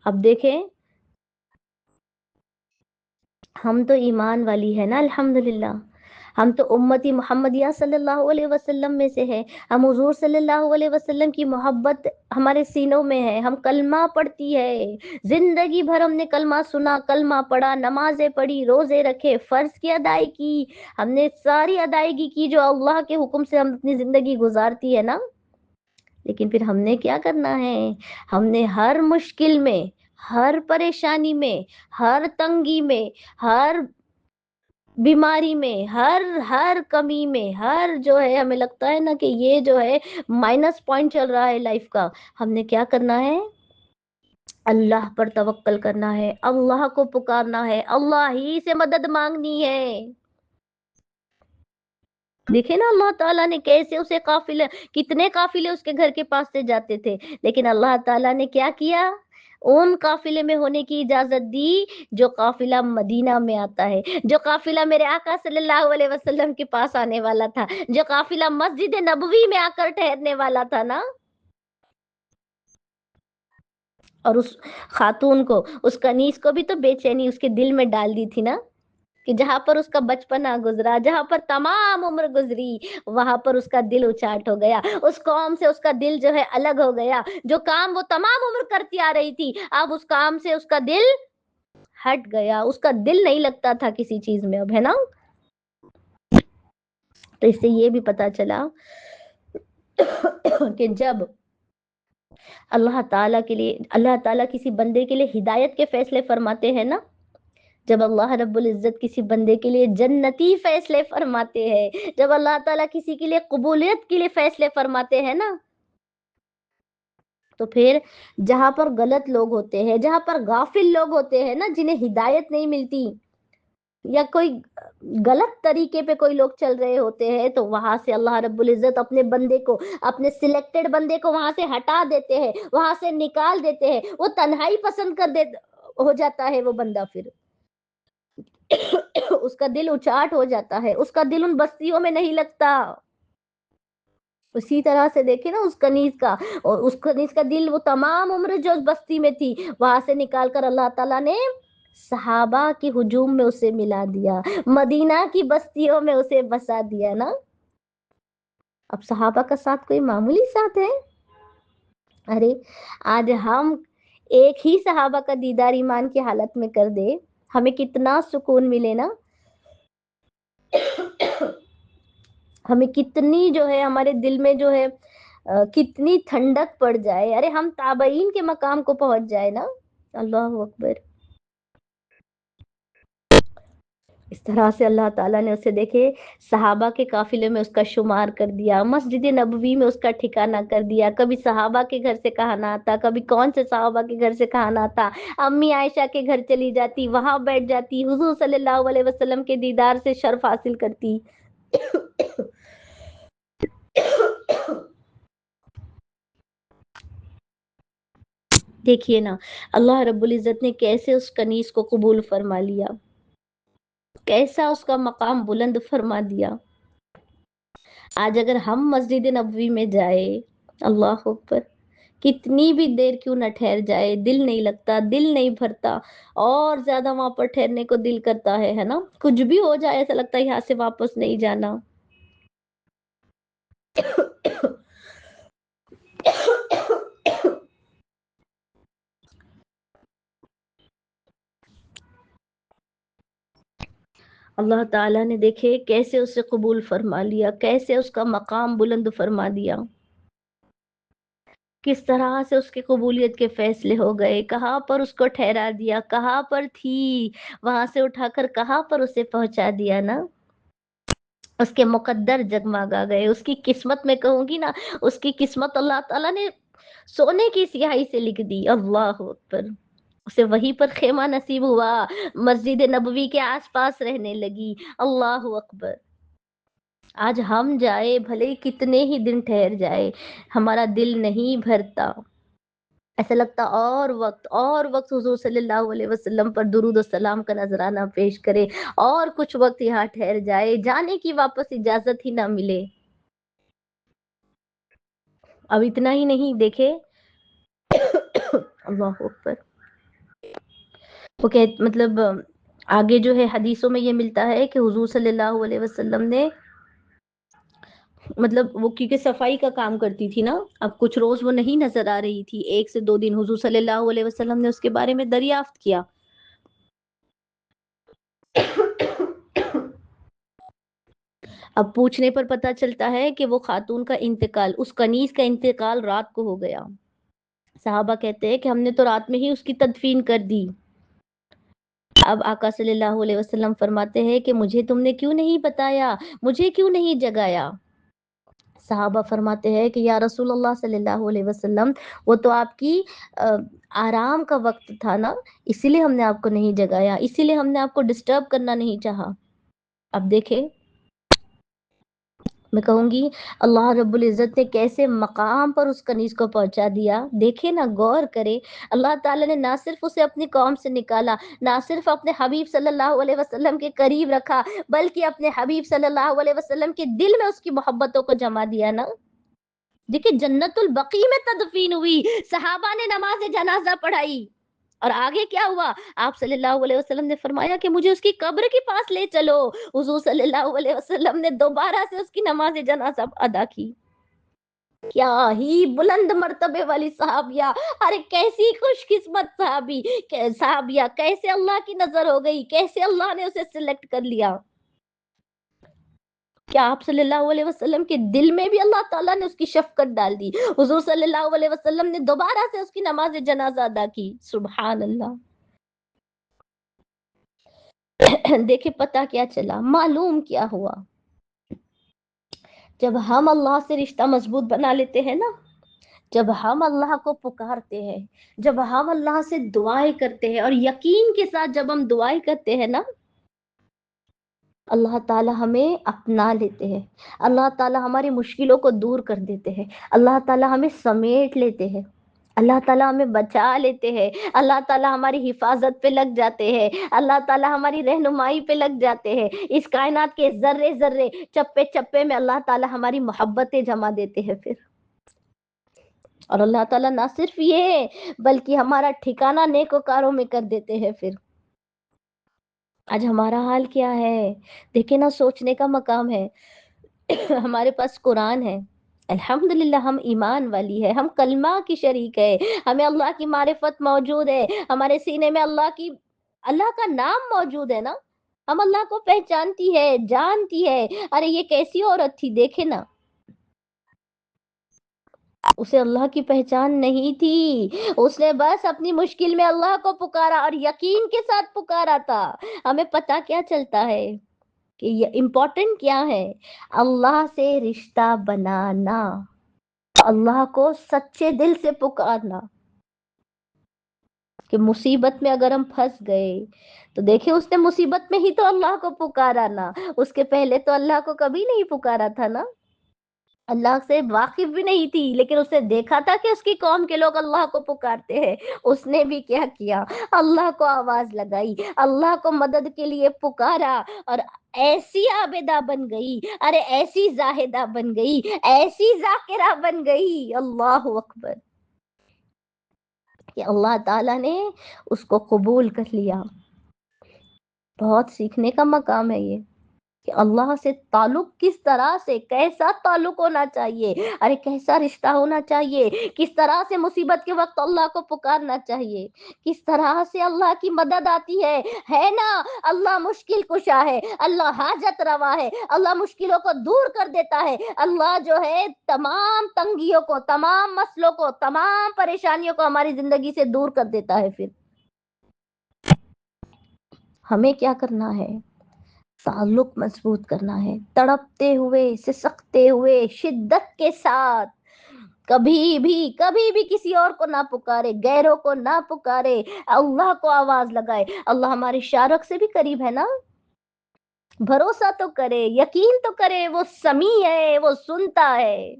Speaker 1: اب دیکھیں ہم تو ایمان والی ہے نا الحمدللہ، ہم تو امتی محمدیہ صلی اللہ علیہ وسلم میں سے ہے، ہم حضور صلی اللہ علیہ وسلم کی محبت ہمارے سینوں میں ہے، ہم کلمہ پڑھتی ہے، زندگی بھر ہم نے کلمہ سنا، کلمہ پڑھا، نمازیں پڑھی، روزے رکھے، فرض کی ادائیگی کی، ہم نے ساری ادائیگی کی جو اللہ کے حکم سے ہم اپنی زندگی گزارتی ہے نا۔ لیکن پھر ہم نے کیا کرنا ہے؟ ہم نے ہر مشکل میں، ہر پریشانی میں، ہر تنگی میں، ہر بیماری میں، ہر کمی میں، ہر جو ہے ہمیں لگتا ہے نا کہ یہ جو ہے مائنس پوائنٹ چل رہا ہے لائف کا، ہم نے کیا کرنا ہے؟ اللہ پر توکل کرنا ہے، اللہ کو پکارنا ہے، اللہ ہی سے مدد مانگنی ہے۔ دیکھیں نا اللہ تعالیٰ نے کیسے اسے قافلے، کتنے قافلے اس کے گھر کے پاس سے جاتے تھے، لیکن اللہ تعالیٰ نے کیا کیا؟ ان قافلے میں ہونے کی اجازت دی جو قافلہ مدینہ میں آتا ہے، جو قافلہ میرے آقا صلی اللہ علیہ وسلم کے پاس آنے والا تھا، جو قافلہ مسجد نبوی میں آ کر ٹھہرنے والا تھا نا۔ اور اس خاتون کو، اس کنیز کو بھی تو بے چینی اس کے دل میں ڈال دی تھی نا، کہ جہاں پر اس کا بچپنا گزرا، جہاں پر تمام عمر گزری، وہاں پر اس کا دل اچاٹ ہو گیا، اس قوم سے اس کا دل جو ہے الگ ہو گیا، جو کام وہ تمام عمر کرتی آ رہی تھی، اب اس کام سے اس کا دل ہٹ گیا، اس کا دل نہیں لگتا تھا کسی چیز میں اب، ہے نا۔ تو اس سے یہ بھی پتا چلا کہ جب اللہ تعالیٰ کے لیے، اللہ تعالیٰ کسی بندے کے لیے ہدایت کے فیصلے فرماتے ہیں نا، جب اللہ رب العزت کسی بندے کے لیے جنتی فیصلے فرماتے ہیں، جب اللہ تعالیٰ کسی کے لیے قبولیت کے لیے فیصلے فرماتے ہیں نا، تو پھر جہاں پر غلط لوگ ہوتے ہیں، جہاں پر غافل لوگ ہوتے ہیں نا، جنہیں ہدایت نہیں ملتی، یا کوئی غلط طریقے پہ کوئی لوگ چل رہے ہوتے ہیں، تو وہاں سے اللہ رب العزت اپنے بندے کو، اپنے سلیکٹڈ بندے کو وہاں سے ہٹا دیتے ہیں، وہاں سے نکال دیتے ہیں، وہ تنہائی پسند کر ہو جاتا ہے وہ بندہ پھر۔ اس کا دل اچاٹ ہو جاتا ہے، اس کا دل ان بستیوں میں نہیں لگتا۔ اسی طرح سے دیکھیں نا اس کنیز کا، اور اس کنیز کا دل وہ تمام عمر جو اس بستی میں تھی وہاں سے نکال کر اللہ تعالیٰ نے صحابہ کے ہجوم میں اسے ملا دیا، مدینہ کی بستیوں میں اسے بسا دیا نا۔ اب صحابہ کا ساتھ کوئی معمولی ساتھ ہے؟ ارے آج ہم ایک ہی صحابہ کا دیدار ایمان کی حالت میں کر دے، ہمیں کتنا سکون ملے نا، ہمیں کتنی جو ہے ہمارے دل میں جو ہے کتنی ٹھنڈک پڑ جائے، ارے ہم تابعین کے مقام کو پہنچ جائے نا۔ اللہ اکبر۔ اس طرح سے اللہ تعالیٰ نے اسے دیکھے صحابہ کے قافلے میں اس کا شمار کر دیا، مسجد نبوی میں اس کا ٹھکانہ کر دیا، کبھی صحابہ کے گھر سے کہانا آتا، کبھی کون سے صحابہ کے گھر سے کہانا آتا، امی عائشہ کے گھر چلی جاتی، وہاں بیٹھ جاتی، حضور صلی اللہ علیہ وسلم کے دیدار سے شرف حاصل کرتی۔ دیکھیے نا اللہ رب العزت نے کیسے اس کنیز کو قبول فرما لیا، کیسا اس کا مقام بلند فرما دیا۔ آج اگر ہم مسجد نبوی میں جائے، اللہ اکبر، کتنی بھی دیر کیوں نہ ٹھہر جائے دل نہیں لگتا، دل نہیں بھرتا، اور زیادہ وہاں پر ٹھہرنے کو دل کرتا ہے نا، کچھ بھی ہو جائے ایسا لگتا ہے یہاں سے واپس نہیں جانا۔ اللہ تعالیٰ نے دیکھے کیسے اسے قبول فرما لیا، کیسے اس کا مقام بلند فرما دیا، کس طرح سے اس کی قبولیت کے فیصلے ہو گئے، کہاں پر اس کو ٹھہرا دیا، کہاں پر تھی وہاں سے اٹھا کر کہاں پر اسے پہنچا دیا نا۔ اس کے مقدر جگمگا گئے، اس کی قسمت میں کہوں گی نا، اس کی قسمت اللہ تعالیٰ نے سونے کی سیاہی سے لکھ دی۔ اللہ اکبر۔ اسے وہیں پر خیمہ نصیب ہوا، مسجد نبوی کے آس پاس رہنے لگی۔ اللہ اکبر۔ آج ہم جائے بھلے ہی کتنے ہی دن ٹھہر جائے، ہمارا دل نہیں بھرتا، ایسا لگتا اور وقت حضور صلی اللہ علیہ وسلم پر درود و سلام کا نذرانہ پیش کرے، اور کچھ وقت یہاں ٹھہر جائے، جانے کی واپس اجازت ہی نہ ملے۔ اب اتنا ہی نہیں، دیکھے اللہ اکبر، وہ کہ مطلب آگے جو ہے حدیثوں میں یہ ملتا ہے کہ حضور صلی اللہ علیہ وسلم نے مطلب وہ کیونکہ صفائی کا کام کرتی تھی نا، اب کچھ روز وہ نہیں نظر آ رہی تھی، 1 سے 2 دن حضور صلی اللہ علیہ وسلم نے اس کے بارے میں دریافت کیا۔ اب پوچھنے پر پتا چلتا ہے کہ وہ خاتون کا انتقال، اس کنیز کا انتقال رات کو ہو گیا۔ صحابہ کہتے ہیں کہ ہم نے تو رات میں ہی اس کی تدفین کر دی۔ اب آقا صلی اللہ علیہ وسلم فرماتے ہیں کہ مجھے تم نے کیوں نہیں بتایا، مجھے کیوں نہیں جگایا؟ صحابہ فرماتے ہیں کہ یا رسول اللہ صلی اللہ علیہ وسلم، وہ تو آپ کی آرام کا وقت تھا نا، اسی لیے ہم نے آپ کو نہیں جگایا، اسی لیے ہم نے آپ کو ڈسٹرب کرنا نہیں چاہا۔ اب دیکھیں، میں کہوں گی اللہ رب العزت نے کیسے مقام پر اس کنیز کو پہنچا دیا۔ دیکھیں نا، غور کرے، اللہ تعالیٰ نے نہ صرف اسے اپنی قوم سے نکالا، نہ صرف اپنے حبیب صلی اللہ علیہ وسلم کے قریب رکھا، بلکہ اپنے حبیب صلی اللہ علیہ وسلم کے دل میں اس کی محبتوں کو جما دیا نا۔ دیکھیں جنت البقیع میں تدفین ہوئی، صحابہ نے نماز جنازہ پڑھائی، اور آگے کیا ہوا؟ آپ صلی اللہ علیہ وسلم نے فرمایا کہ مجھے اس کی قبر کے پاس لے چلو۔ حضور صلی اللہ علیہ وسلم نے دوبارہ سے اس کی نماز جنازہ ادا کی۔ کیا ہی بلند مرتبے والی صحابیہ، ارے کیسی خوش قسمت صحابیہ، کیسے اللہ کی نظر ہو گئی، کیسے اللہ نے اسے سلیکٹ کر لیا۔ کیا آپ صلی اللہ علیہ وسلم کے دل میں بھی اللہ تعالیٰ نے اس کی شفقت ڈال دی؟ حضور صلی اللہ علیہ وسلم نے دوبارہ سے اس کی نماز جنازہ ادا کی۔ سبحان اللہ۔ دیکھیں پتہ کیا چلا، معلوم کیا ہوا؟ جب ہم اللہ سے رشتہ مضبوط بنا لیتے ہیں نا، جب ہم اللہ کو پکارتے ہیں، جب ہم اللہ سے دعائیں کرتے ہیں، اور یقین کے ساتھ جب ہم دعائیں کرتے ہیں نا، اللہ تعالیٰ ہمیں اپنا لیتے ہیں، اللہ تعالیٰ ہماری مشکلوں کو دور کر دیتے ہیں، اللہ تعالیٰ ہمیں سمیٹ لیتے ہیں۔ اللہ تعالیٰ ہمیں بچا لیتے ہیں، اللہ تعالیٰ ہماری حفاظت پہ لگ جاتے ہیں، اللہ تعالیٰ ہماری رہنمائی پہ لگ جاتے ہیں، اس کائنات کے ذرے ذرے چپے چپے میں اللہ تعالیٰ ہماری محبتیں جما دیتے ہیں پھر. اور اللہ تعالیٰ نہ صرف یہ بلکہ ہمارا ٹھکانہ نیکوکاروں میں کر دیتے ہیں پھر. آج ہمارا حال کیا ہے دیکھیں نا، سوچنے کا مقام ہے. ہمارے پاس قرآن ہے، الحمدللہ ہم ایمان والی ہے، ہم کلمہ کی شریک ہے، ہمیں اللہ کی معرفت موجود ہے، ہمارے سینے میں اللہ کا نام موجود ہے نا، ہم اللہ کو پہچانتی ہے، جانتی ہے. ارے یہ کیسی عورت تھی دیکھے نا، اسے اللہ کی پہچان نہیں تھی، اس نے بس اپنی مشکل میں اللہ کو پکارا اور یقین کے ساتھ پکارا تھا. ہمیں پتا کیا چلتا ہے کہ یہ امپورٹنٹ کیا ہے؟ اللہ سے رشتہ بنانا، اللہ کو سچے دل سے پکارنا. کہ مصیبت میں اگر ہم پھنس گئے تو دیکھیں اس نے مصیبت میں ہی تو اللہ کو پکارا نا، اس کے پہلے تو اللہ کو کبھی نہیں پکارا تھا نا، اللہ سے واقف بھی نہیں تھی، لیکن اس نے دیکھا تھا کہ اس کی قوم کے لوگ اللہ کو پکارتے ہیں. اس نے بھی کیا کیا؟ اللہ کو آواز لگائی، اللہ کو مدد کے لیے پکارا، اور ایسی عابدہ بن گئی، ارے ایسی زاہدہ بن گئی، ایسی ذاکرہ بن گئی. اللہ اکبر، کہ اللہ تعالیٰ نے اس کو قبول کر لیا. بہت سیکھنے کا مقام ہے یہ، کہ اللہ سے تعلق کس طرح سے، کیسا تعلق ہونا چاہیے، ارے کیسا رشتہ ہونا چاہیے، کس طرح سے مصیبت کے وقت اللہ کو پکارنا چاہیے، کس طرح سے اللہ کی مدد آتی ہے نا. اللہ مشکل کشا ہے، اللہ حاجت روا ہے، اللہ مشکلوں کو دور کر دیتا ہے، اللہ جو ہے تمام تنگیوں کو، تمام مسئلوں کو، تمام پریشانیوں کو ہماری زندگی سے دور کر دیتا ہے. پھر ہمیں کیا کرنا ہے؟ تعلق مضبوط کرنا ہے، تڑپتے ہوئے، سسکتے ہوئے، شدت کے ساتھ. کبھی بھی کسی اور کو نہ پکارے، غیروں کو نہ پکارے، اللہ کو آواز لگائے. اللہ ہماری شارک سے بھی قریب ہے نا، بھروسہ تو کرے، یقین تو کرے، وہ سمیع ہے، وہ سنتا ہے،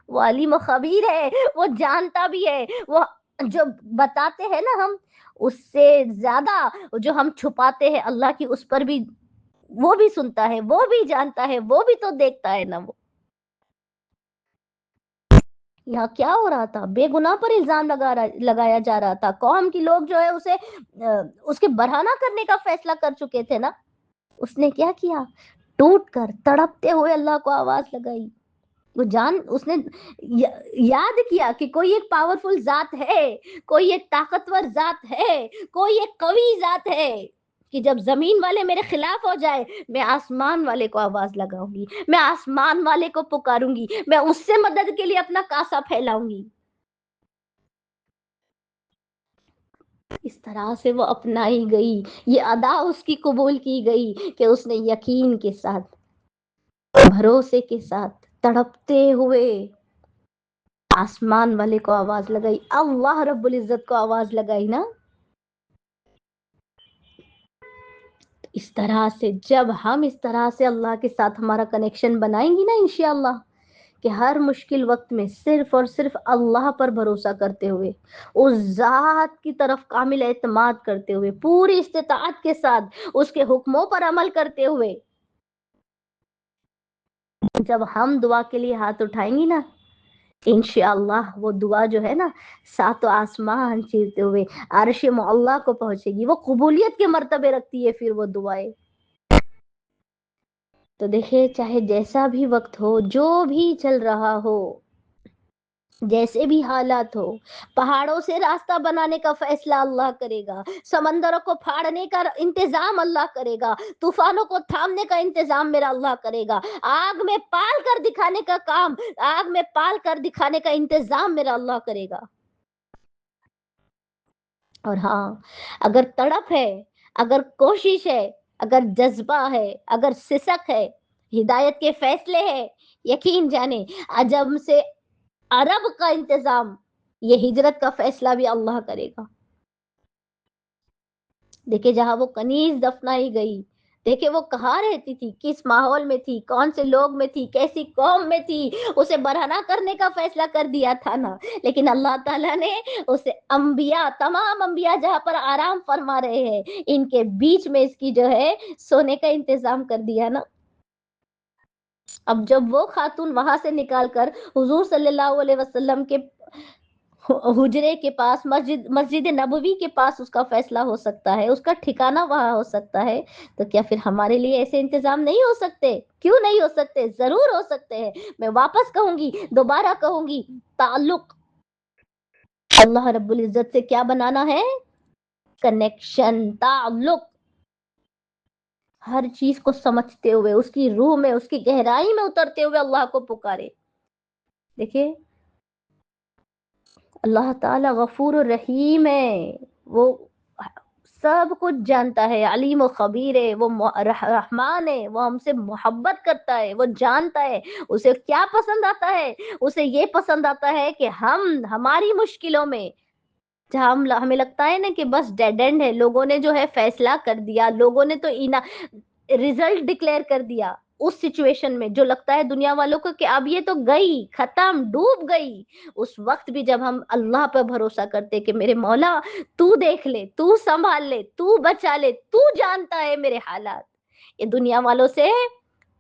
Speaker 1: وہ علیم و خبیر ہے، وہ جانتا بھی ہے. وہ جو بتاتے ہیں نا ہم، اس سے زیادہ جو ہم چھپاتے ہیں اللہ کی، اس پر بھی وہ بھی سنتا ہے، وہ بھی جانتا ہے، وہ بھی تو دیکھتا ہے نا. وہ یہاں کیا ہو رہا تھا؟ بے گناہ پر الزام لگایا جا رہا تھا. قوم کی لوگ جو ہے اسے اس کے برہنہ کرنے کا فیصلہ کر چکے تھے نا. اس نے کیا کیا؟ ٹوٹ کر تڑپتے ہوئے اللہ کو آواز لگائی. اس نے یاد کیا کہ کوئی ایک پاورفل ذات ہے، کوئی ایک طاقتور ذات ہے، کوئی ایک قوی ذات ہے، کہ جب زمین والے میرے خلاف ہو جائے، میں آسمان والے کو آواز لگاؤں گی، میں آسمان والے کو پکاروں گی، میں اس سے مدد کے لیے اپنا کاسا پھیلاؤں گی. اس طرح سے وہ اپنائی گئی، یہ ادا اس کی قبول کی گئی کہ اس نے یقین کے ساتھ، بھروسے کے ساتھ، تڑپتے ہوئے آسمان والے کو آواز لگائی، اللہ رب العزت کو آواز لگائی نا. اس طرح سے جب ہم اس طرح سے اللہ کے ساتھ ہمارا کنیکشن بنائیں گی نا انشاءاللہ، کہ ہر مشکل وقت میں صرف اور صرف اللہ پر بھروسہ کرتے ہوئے، اس ذات کی طرف کامل اعتماد کرتے ہوئے، پوری استطاعت کے ساتھ اس کے حکموں پر عمل کرتے ہوئے، جب ہم دعا کے لیے ہاتھ اٹھائیں گی نا، انشاءاللہ وہ دعا جو ہے نا، ساتوں آسمان چیرتے ہوئے عرش معلیٰ کو پہنچے گی. وہ قبولیت کے مرتبے رکھتی ہے پھر وہ دعائیں. تو دیکھیں، چاہے جیسا بھی وقت ہو، جو بھی چل رہا ہو، جیسے بھی حالات ہو، پہاڑوں سے راستہ بنانے کا فیصلہ اللہ کرے گا، سمندروں کو پھاڑنے کا انتظام اللہ کرے گا، طوفانوں کو تھامنے کا انتظام میرا اللہ کرے گا، آگ میں پال کر دکھانے کا کام، آگ میں پال کر دکھانے کا انتظام میرا اللہ کرے گا. اور ہاں، اگر تڑپ ہے، اگر کوشش ہے، اگر جذبہ ہے، اگر سسک ہے، ہدایت کے فیصلے ہے، یقین جانے عجم سے عرب کا انتظام، یہ ہجرت کا فیصلہ بھی اللہ کرے گا. دیکھیں جہاں وہ کنیز دفنائی گئی، دیکھیں وہ کہاں رہتی تھی، کس ماحول میں تھی، کون سے لوگ میں تھی، کیسی قوم میں تھی، اسے برہنہ کرنے کا فیصلہ کر دیا تھا نا، لیکن اللہ تعالیٰ نے اسے انبیاء، تمام انبیاء جہاں پر آرام فرما رہے ہیں ان کے بیچ میں اس کی جو ہے سونے کا انتظام کر دیا نا۔ اب جب وہ خاتون وہاں سے نکال کر حضور صلی اللہ علیہ وسلم کے حجرے کے پاس، مسجد نبوی کے پاس اس کا فیصلہ ہو سکتا ہے، اس کا ٹھکانہ وہاں ہو سکتا ہے، تو کیا پھر ہمارے لیے ایسے انتظام نہیں ہو سکتے؟ کیوں نہیں ہو سکتے؟ ضرور ہو سکتے ہیں۔ میں واپس کہوں گی، دوبارہ کہوں گی، تعلق اللہ رب العزت سے کیا بنانا ہے؟ کنیکشن، تعلق، ہر چیز کو سمجھتے ہوئے، اس کی روح میں، اس کی گہرائی میں اترتے ہوئے اللہ کو پکارے۔ دیکھیں اللہ تعالیٰ غفور الرحیم ہے، وہ سب کچھ جانتا ہے، علیم و خبیر ہے، وہ رحمان ہے، وہ ہم سے محبت کرتا ہے، وہ جانتا ہے اسے کیا پسند آتا ہے۔ اسے یہ پسند آتا ہے کہ ہم ہماری مشکلوں میں، جہاں ہمیں لگتا ہے نا کہ بس ڈیڈ اینڈ ہے، لوگوں نے جو ہے فیصلہ کر دیا، لوگوں نے تو ریزلٹ ڈکلیئر کر دیا، اس سچویشن میں جو لگتا ہے دنیا والوں کو کہ اب یہ تو گئی، ختم، ڈوب گئی، اس وقت بھی جب ہم اللہ پر بھروسہ کرتے کہ میرے مولا تو دیکھ لے، تو سنبھال لے، تو بچا لے، تو جانتا ہے میرے حالات، یہ دنیا والوں سے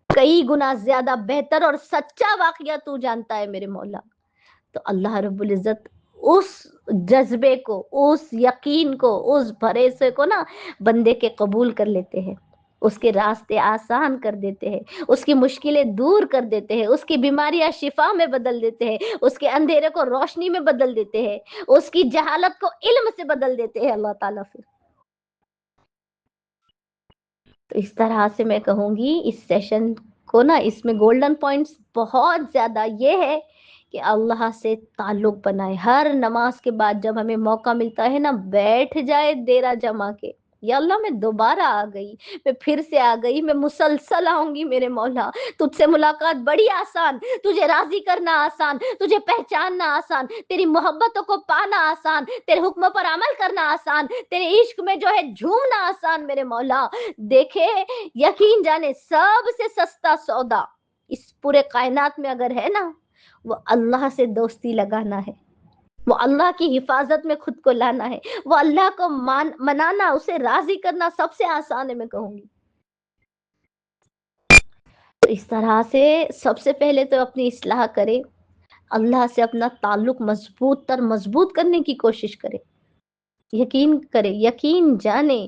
Speaker 1: کئی گنا زیادہ بہتر اور سچا واقعہ تو جانتا ہے میرے مولا، تو اللہ رب العزت اس جذبے کو، اس یقین کو، اس بھروسے کو نا بندے کے قبول کر لیتے ہیں، اس کے راستے آسان کر دیتے ہیں، اس کی مشکلیں دور کر دیتے ہیں، اس کی بیماریاں شفا میں بدل دیتے ہیں، اس کے اندھیرے کو روشنی میں بدل دیتے ہیں، اس کی جہالت کو علم سے بدل دیتے ہیں اللہ تعالیٰ پھر۔ تو اس طرح سے میں کہوں گی اس سیشن کو نا، اس میں گولڈن پوائنٹس بہت زیادہ یہ ہے کہ اللہ سے تعلق بنائے، ہر نماز کے بعد جب ہمیں موقع ملتا ہے نا، بیٹھ جائے دیرا جما کے، یا اللہ میں دوبارہ آ گئی، میں پھر سے آ گئی، میں مسلسل آؤں گی میرے مولا، تجھ سے ملاقات بڑی آسان، تجھے راضی کرنا آسان، تجھے پہچاننا آسان، تیری محبتوں کو پانا آسان، تیرے حکموں پر عمل کرنا آسان، تیرے عشق میں جو ہے جھومنا آسان میرے مولا۔ دیکھے، یقین جانے سب سے سستا سودا اس پورے کائنات میں اگر ہے نا، وہ اللہ سے دوستی لگانا ہے، وہ اللہ کی حفاظت میں خود کو لانا ہے، وہ اللہ کو منانا، اسے راضی کرنا سب سے آسان ہے میں کہوں گی۔ تو اس طرح سے سب سے پہلے تو اپنی اصلاح کرے، اللہ سے اپنا تعلق مضبوط تر مضبوط کرنے کی کوشش کرے، یقین کرے، یقین جانے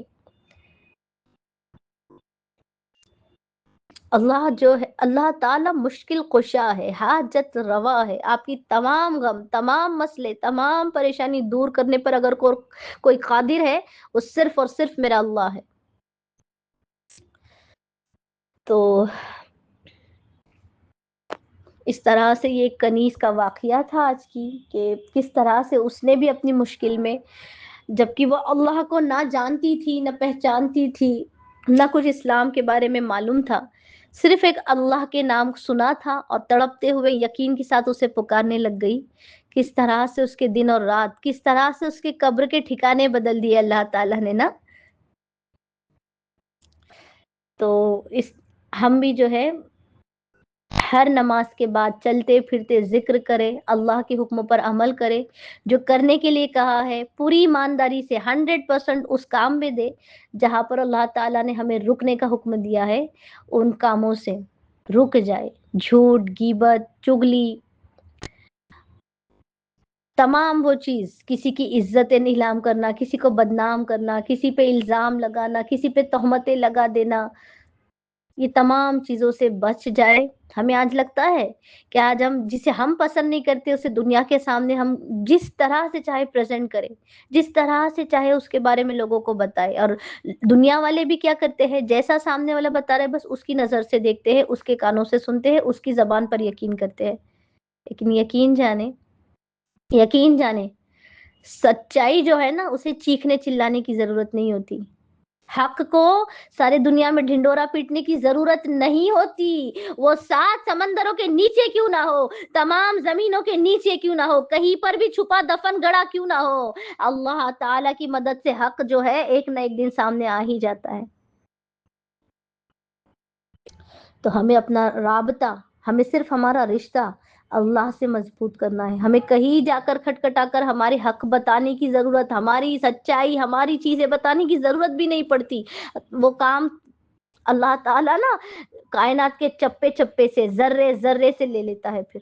Speaker 1: اللہ جو ہے، اللہ تعالیٰ مشکل کشا ہے، حاجت روا ہے، آپ کی تمام غم، تمام مسئلے، تمام پریشانی دور کرنے پر اگر کوئی قادر ہے، وہ صرف اور صرف میرا اللہ ہے۔ تو اس طرح سے یہ کنیز کا واقعہ تھا آج کی، کہ کس طرح سے اس نے بھی اپنی مشکل میں، جبکہ وہ اللہ کو نہ جانتی تھی، نہ پہچانتی تھی، نہ کچھ اسلام کے بارے میں معلوم تھا، صرف ایک اللہ کے نام سنا تھا اور تڑپتے ہوئے یقین کے ساتھ اسے پکارنے لگ گئی، کس طرح سے اس کے دن اور رات، کس طرح سے اس کے قبر کے ٹھکانے بدل دیے اللہ تعالیٰ نے نا۔ تو اس ہم بھی جو ہے ہر نماز کے بعد چلتے پھرتے ذکر کرے، اللہ کے حکموں پر عمل کرے، جو کرنے کے لیے کہا ہے پوری ایمانداری سے 100% اس کام میں دے، جہاں پر اللہ تعالیٰ نے ہمیں رکنے کا حکم دیا ہے ان کاموں سے رک جائے، جھوٹ، غیبت، چگلی، تمام وہ چیز، کسی کی عزت نیلام کرنا، کسی کو بدنام کرنا، کسی پہ الزام لگانا، کسی پہ تہمتیں لگا دینا، یہ تمام چیزوں سے بچ جائے۔ ہمیں آج لگتا ہے کہ آج ہم جسے ہم پسند نہیں کرتے اسے دنیا کے سامنے ہم جس طرح سے چاہے پریزنٹ کریں، جس طرح سے چاہے اس کے بارے میں لوگوں کو بتائے، اور دنیا والے بھی کیا کرتے ہیں، جیسا سامنے والا بتا رہے بس اس کی نظر سے دیکھتے ہیں، اس کے کانوں سے سنتے ہیں، اس کی زبان پر یقین کرتے ہیں، لیکن یقین جانے سچائی جو ہے نا، اسے چیخنے چلانے کی ضرورت نہیں ہوتی، حق کو سارے دنیا میں ڈھنڈورا پیٹنے کی ضرورت نہیں ہوتی، وہ 7 سمندروں کے نیچے کیوں نہ ہو، تمام زمینوں کے نیچے کیوں نہ ہو، کہیں پر بھی چھپا دفن گڑا کیوں نہ ہو، اللہ تعالی کی مدد سے حق جو ہے ایک نہ ایک دن سامنے آ ہی جاتا ہے۔ تو ہمیں اپنا رابطہ، ہمیں صرف ہمارا رشتہ اللہ سے مضبوط کرنا ہے. ہمیں کہیں جا کر کھٹکھٹا کر ہمارے حق بتانے کی ضرورت، ہماری سچائی، ہماری چیزیں بتانے کی ضرورت بھی نہیں پڑتی. وہ کام اللہ تعالیٰ نا کائنات کے چپے چپے سے، ذرے ذرے سے لے لیتا ہے پھر.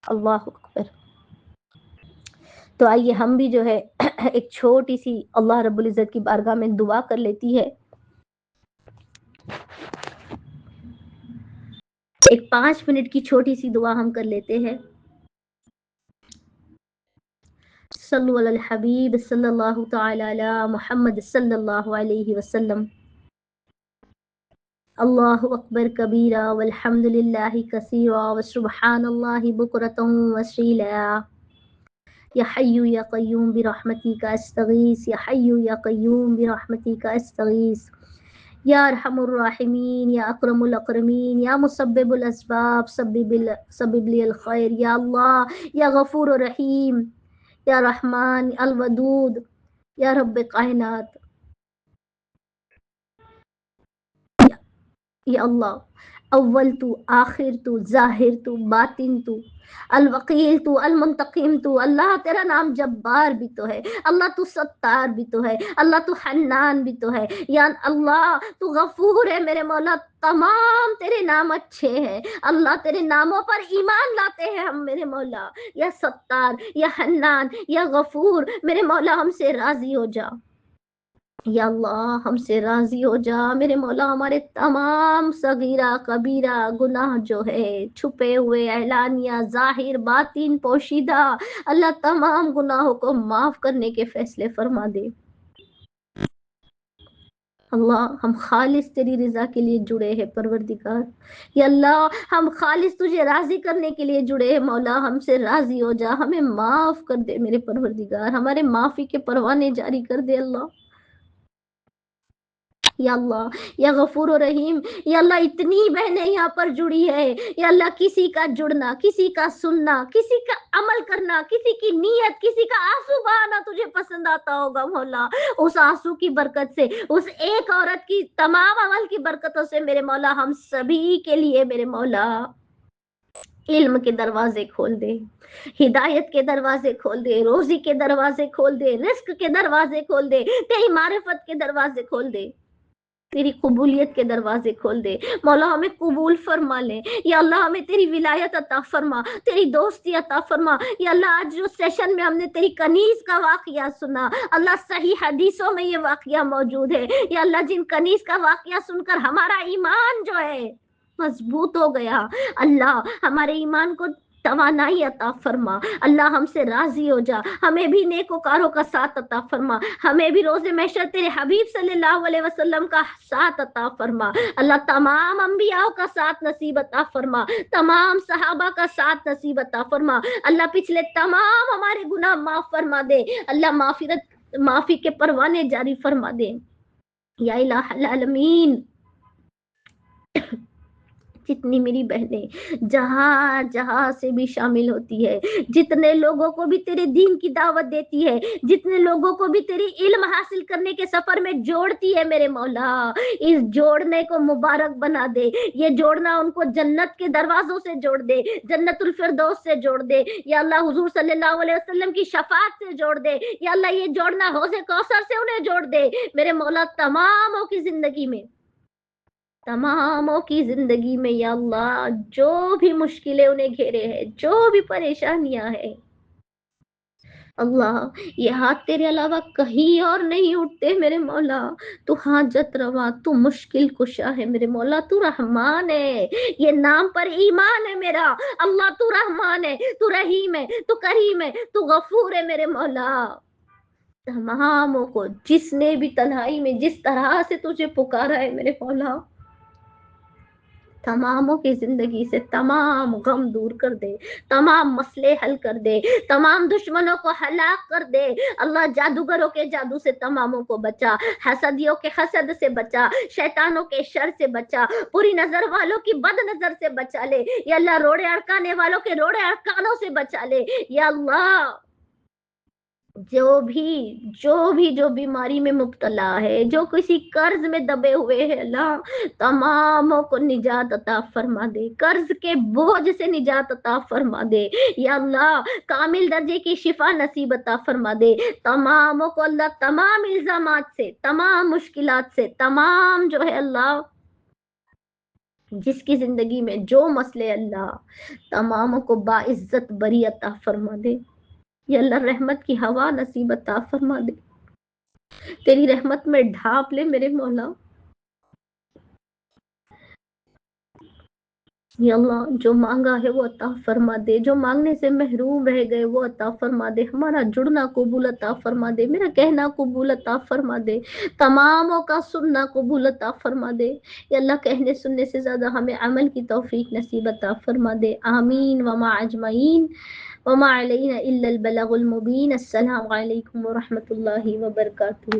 Speaker 1: اللہ اکبر. تو آئیے ہم بھی جو ہے ایک چھوٹی سی اللہ رب العزت کی بارگاہ میں دعا کر لیتی ہے. ایک 5 منٹ کی چھوٹی سی دعا ہم کر لیتے ہیں. صلو علی الحبیب صلی اللہ تعالی علی محمد صلی اللہ علیہ وسلم. اللہ اکبر کبیرہ والحمد للہ کثیرا وسبحان اللہ بکرۃ وصیلا. یا حی یا قیوم برحمتک استغیث، یا حی یا قیوم برحمتک استغیث. یا ارحم الراحمین، یا اکرم الاکرمین، یا مسبب الاسباب سبب لی الخیر. یا اللہ، یا غفور الرحیم، یا رحمان الودود، یا رب کائنات. یا اللہ، اول تو، آخر تو، ظاہر تو، باطن تو، الوکیل تو، المنتقم تو. اللہ تیرا نام جبار بھی تو ہے، اللہ تو ستار بھی تو ہے، اللہ تو حنان بھی تو ہے. یا اللہ تو غفور ہے میرے مولا. تمام تیرے نام اچھے ہیں اللہ، تیرے ناموں پر ایمان لاتے ہیں ہم میرے مولا. یا ستار، یا حنان، یا غفور میرے مولا، ہم سے راضی ہو جا. یا اللہ ہم سے راضی ہو جا میرے مولا. ہمارے تمام صغیرہ کبیرہ گناہ جو ہے، چھپے ہوئے، اعلانیہ، ظاہر، باطن، پوشیدہ، اللہ تمام گناہوں کو معاف کرنے کے فیصلے فرما دے. اللہ ہم خالص تیری رضا کے لیے جڑے ہیں پروردگار. یا اللہ ہم خالص تجھے راضی کرنے کے لیے جڑے ہیں مولا. ہم سے راضی ہو جا، ہمیں معاف کر دے میرے پروردگار. ہمارے معافی کے پروانے جاری کر دے اللہ. یا اللہ، یا غفور و رحیم. یا اللہ اتنی بہنیں یہاں پر جڑی ہے. یا اللہ کسی کا جڑنا، کسی کا سننا، کسی کا عمل کرنا، کسی کی نیت، کسی کا آنسو بہانا تجھے پسند آتا ہوگا مولا. اس آنسو کی برکت سے، اس ایک عورت کی تمام عمل کی برکتوں سے میرے مولا ہم سبھی کے لیے میرے مولا علم کے دروازے کھول دے، ہدایت کے دروازے کھول دے، روزی کے دروازے کھول دے، رزق کے دروازے کھول دے، تیری معرفت کے دروازے کھول دے، تیری قبولیت کے دروازے کھول دے مولا. ہمیں قبول فرما لے. یا اللہ ہمیں تیری ولایت عطا فرما، تیری دوستی عطا فرما. یا اللہ آج جو سیشن میں ہم نے تیری کنیز کا واقعہ سنا، اللہ صحیح حدیثوں میں یہ واقعہ موجود ہے. یا اللہ جن کنیز کا واقعہ سن کر ہمارا ایمان جو ہے مضبوط ہو گیا، اللہ ہمارے ایمان کو توانائی عطا فرما. اللہ ہم سے راضی ہو جا، ہمیں بھی نیکوکاروں کا ساتھ عطا فرما، ہمیں بھی روز محشر تیرے حبیب صلی اللہ علیہ وسلم کا ساتھ عطا فرما. اللہ تمام انبیاء کا ساتھ نصیب عطا فرما، تمام صحابہ کا ساتھ نصیب عطا فرما. اللہ پچھلے تمام ہمارے گناہ معاف فرما دے. اللہ معافی کے پروانے جاری فرما دے. یا الہ العالمین، جتنی میری بہنیں جہاں جہاں سے بھی شامل ہوتی ہے، جتنے لوگوں کو بھی تیرے دین کی دعوت دیتی ہے، جتنے لوگوں کو بھی تیری علم حاصل کرنے کے سفر میں جوڑتی ہے میرے مولا، اس جوڑنے کو مبارک بنا دے. یہ جوڑنا ان کو جنت کے دروازوں سے جوڑ دے، جنت الفردوس سے جوڑ دے. یا اللہ حضور صلی اللہ علیہ وسلم کی شفاعت سے جوڑ دے. یا اللہ یہ جوڑنا حوض کوثر سے انہیں جوڑ دے میرے مولا. تماموں کی زندگی میں، تماموں کی زندگی میں یا اللہ جو بھی مشکلیں انہیں گھیرے ہیں، جو بھی پریشانیاں ہیں اللہ، یہ ہاتھ تیرے علاوہ کہیں اور نہیں اٹھتے میرے مولا. تو حاجت روا، تو مشکل کشا ہے میرے مولا. تو رحمان ہے، یہ نام پر ایمان ہے میرا. اللہ تو رحمان ہے، تو رحیم ہے، تو کریم ہے، تو غفور ہے میرے مولا. تماموں کو جس نے بھی تنہائی میں جس طرح سے تجھے پکارا ہے میرے مولا، تماموں کی زندگی سے تمام غم دور کر دے، تمام مسئلے حل کر دے، تمام دشمنوں کو ہلاک کر دے. اللہ جادوگروں کے جادو سے تماموں کو بچا، حسدیوں کے حسد سے بچا، شیطانوں کے شر سے بچا، پوری نظر والوں کی بد نظر سے بچا لے. یا اللہ روڑے اڑکانے والوں کے روڑے اڑکانوں سے بچا لے. یا اللہ جو بیماری میں مبتلا ہے، جو کسی قرض میں دبے ہوئے ہیں اللہ، تماموں کو نجات عطا فرما دے، قرض کے بوجھ سے نجات عطا فرما دے یا اللہ، کامل درجے کی شفا نصیب عطا فرما دے تماموں کو اللہ، تمام الزامات سے، تمام مشکلات سے، تمام جو ہے اللہ جس کی زندگی میں جو مسئلے اللہ، تماموں کو باعزت بری عطا فرما دے یا اللہ، رحمت کی ہوا نصیب عطا فرما دے، تیری رحمت میں ڈھانپ لے میرے مولا یا اللہ، جو مانگا ہے وہ عطا فرما دے، جو مانگنے سے محروم رہ گئے وہ عطا فرما دے، ہمارا جڑنا قبول عطا فرما دے، میرا کہنا قبول عطا فرما دے، تماموں کا سننا قبول عطا فرما دے یا اللہ، کہنے سننے سے زیادہ ہمیں عمل کی توفیق نصیب عطا فرما دے، آمین وما اجمعین وما علینا الا البلاغ المبین۔ السلام علیکم ورحمۃ اللہ وبرکاتہ۔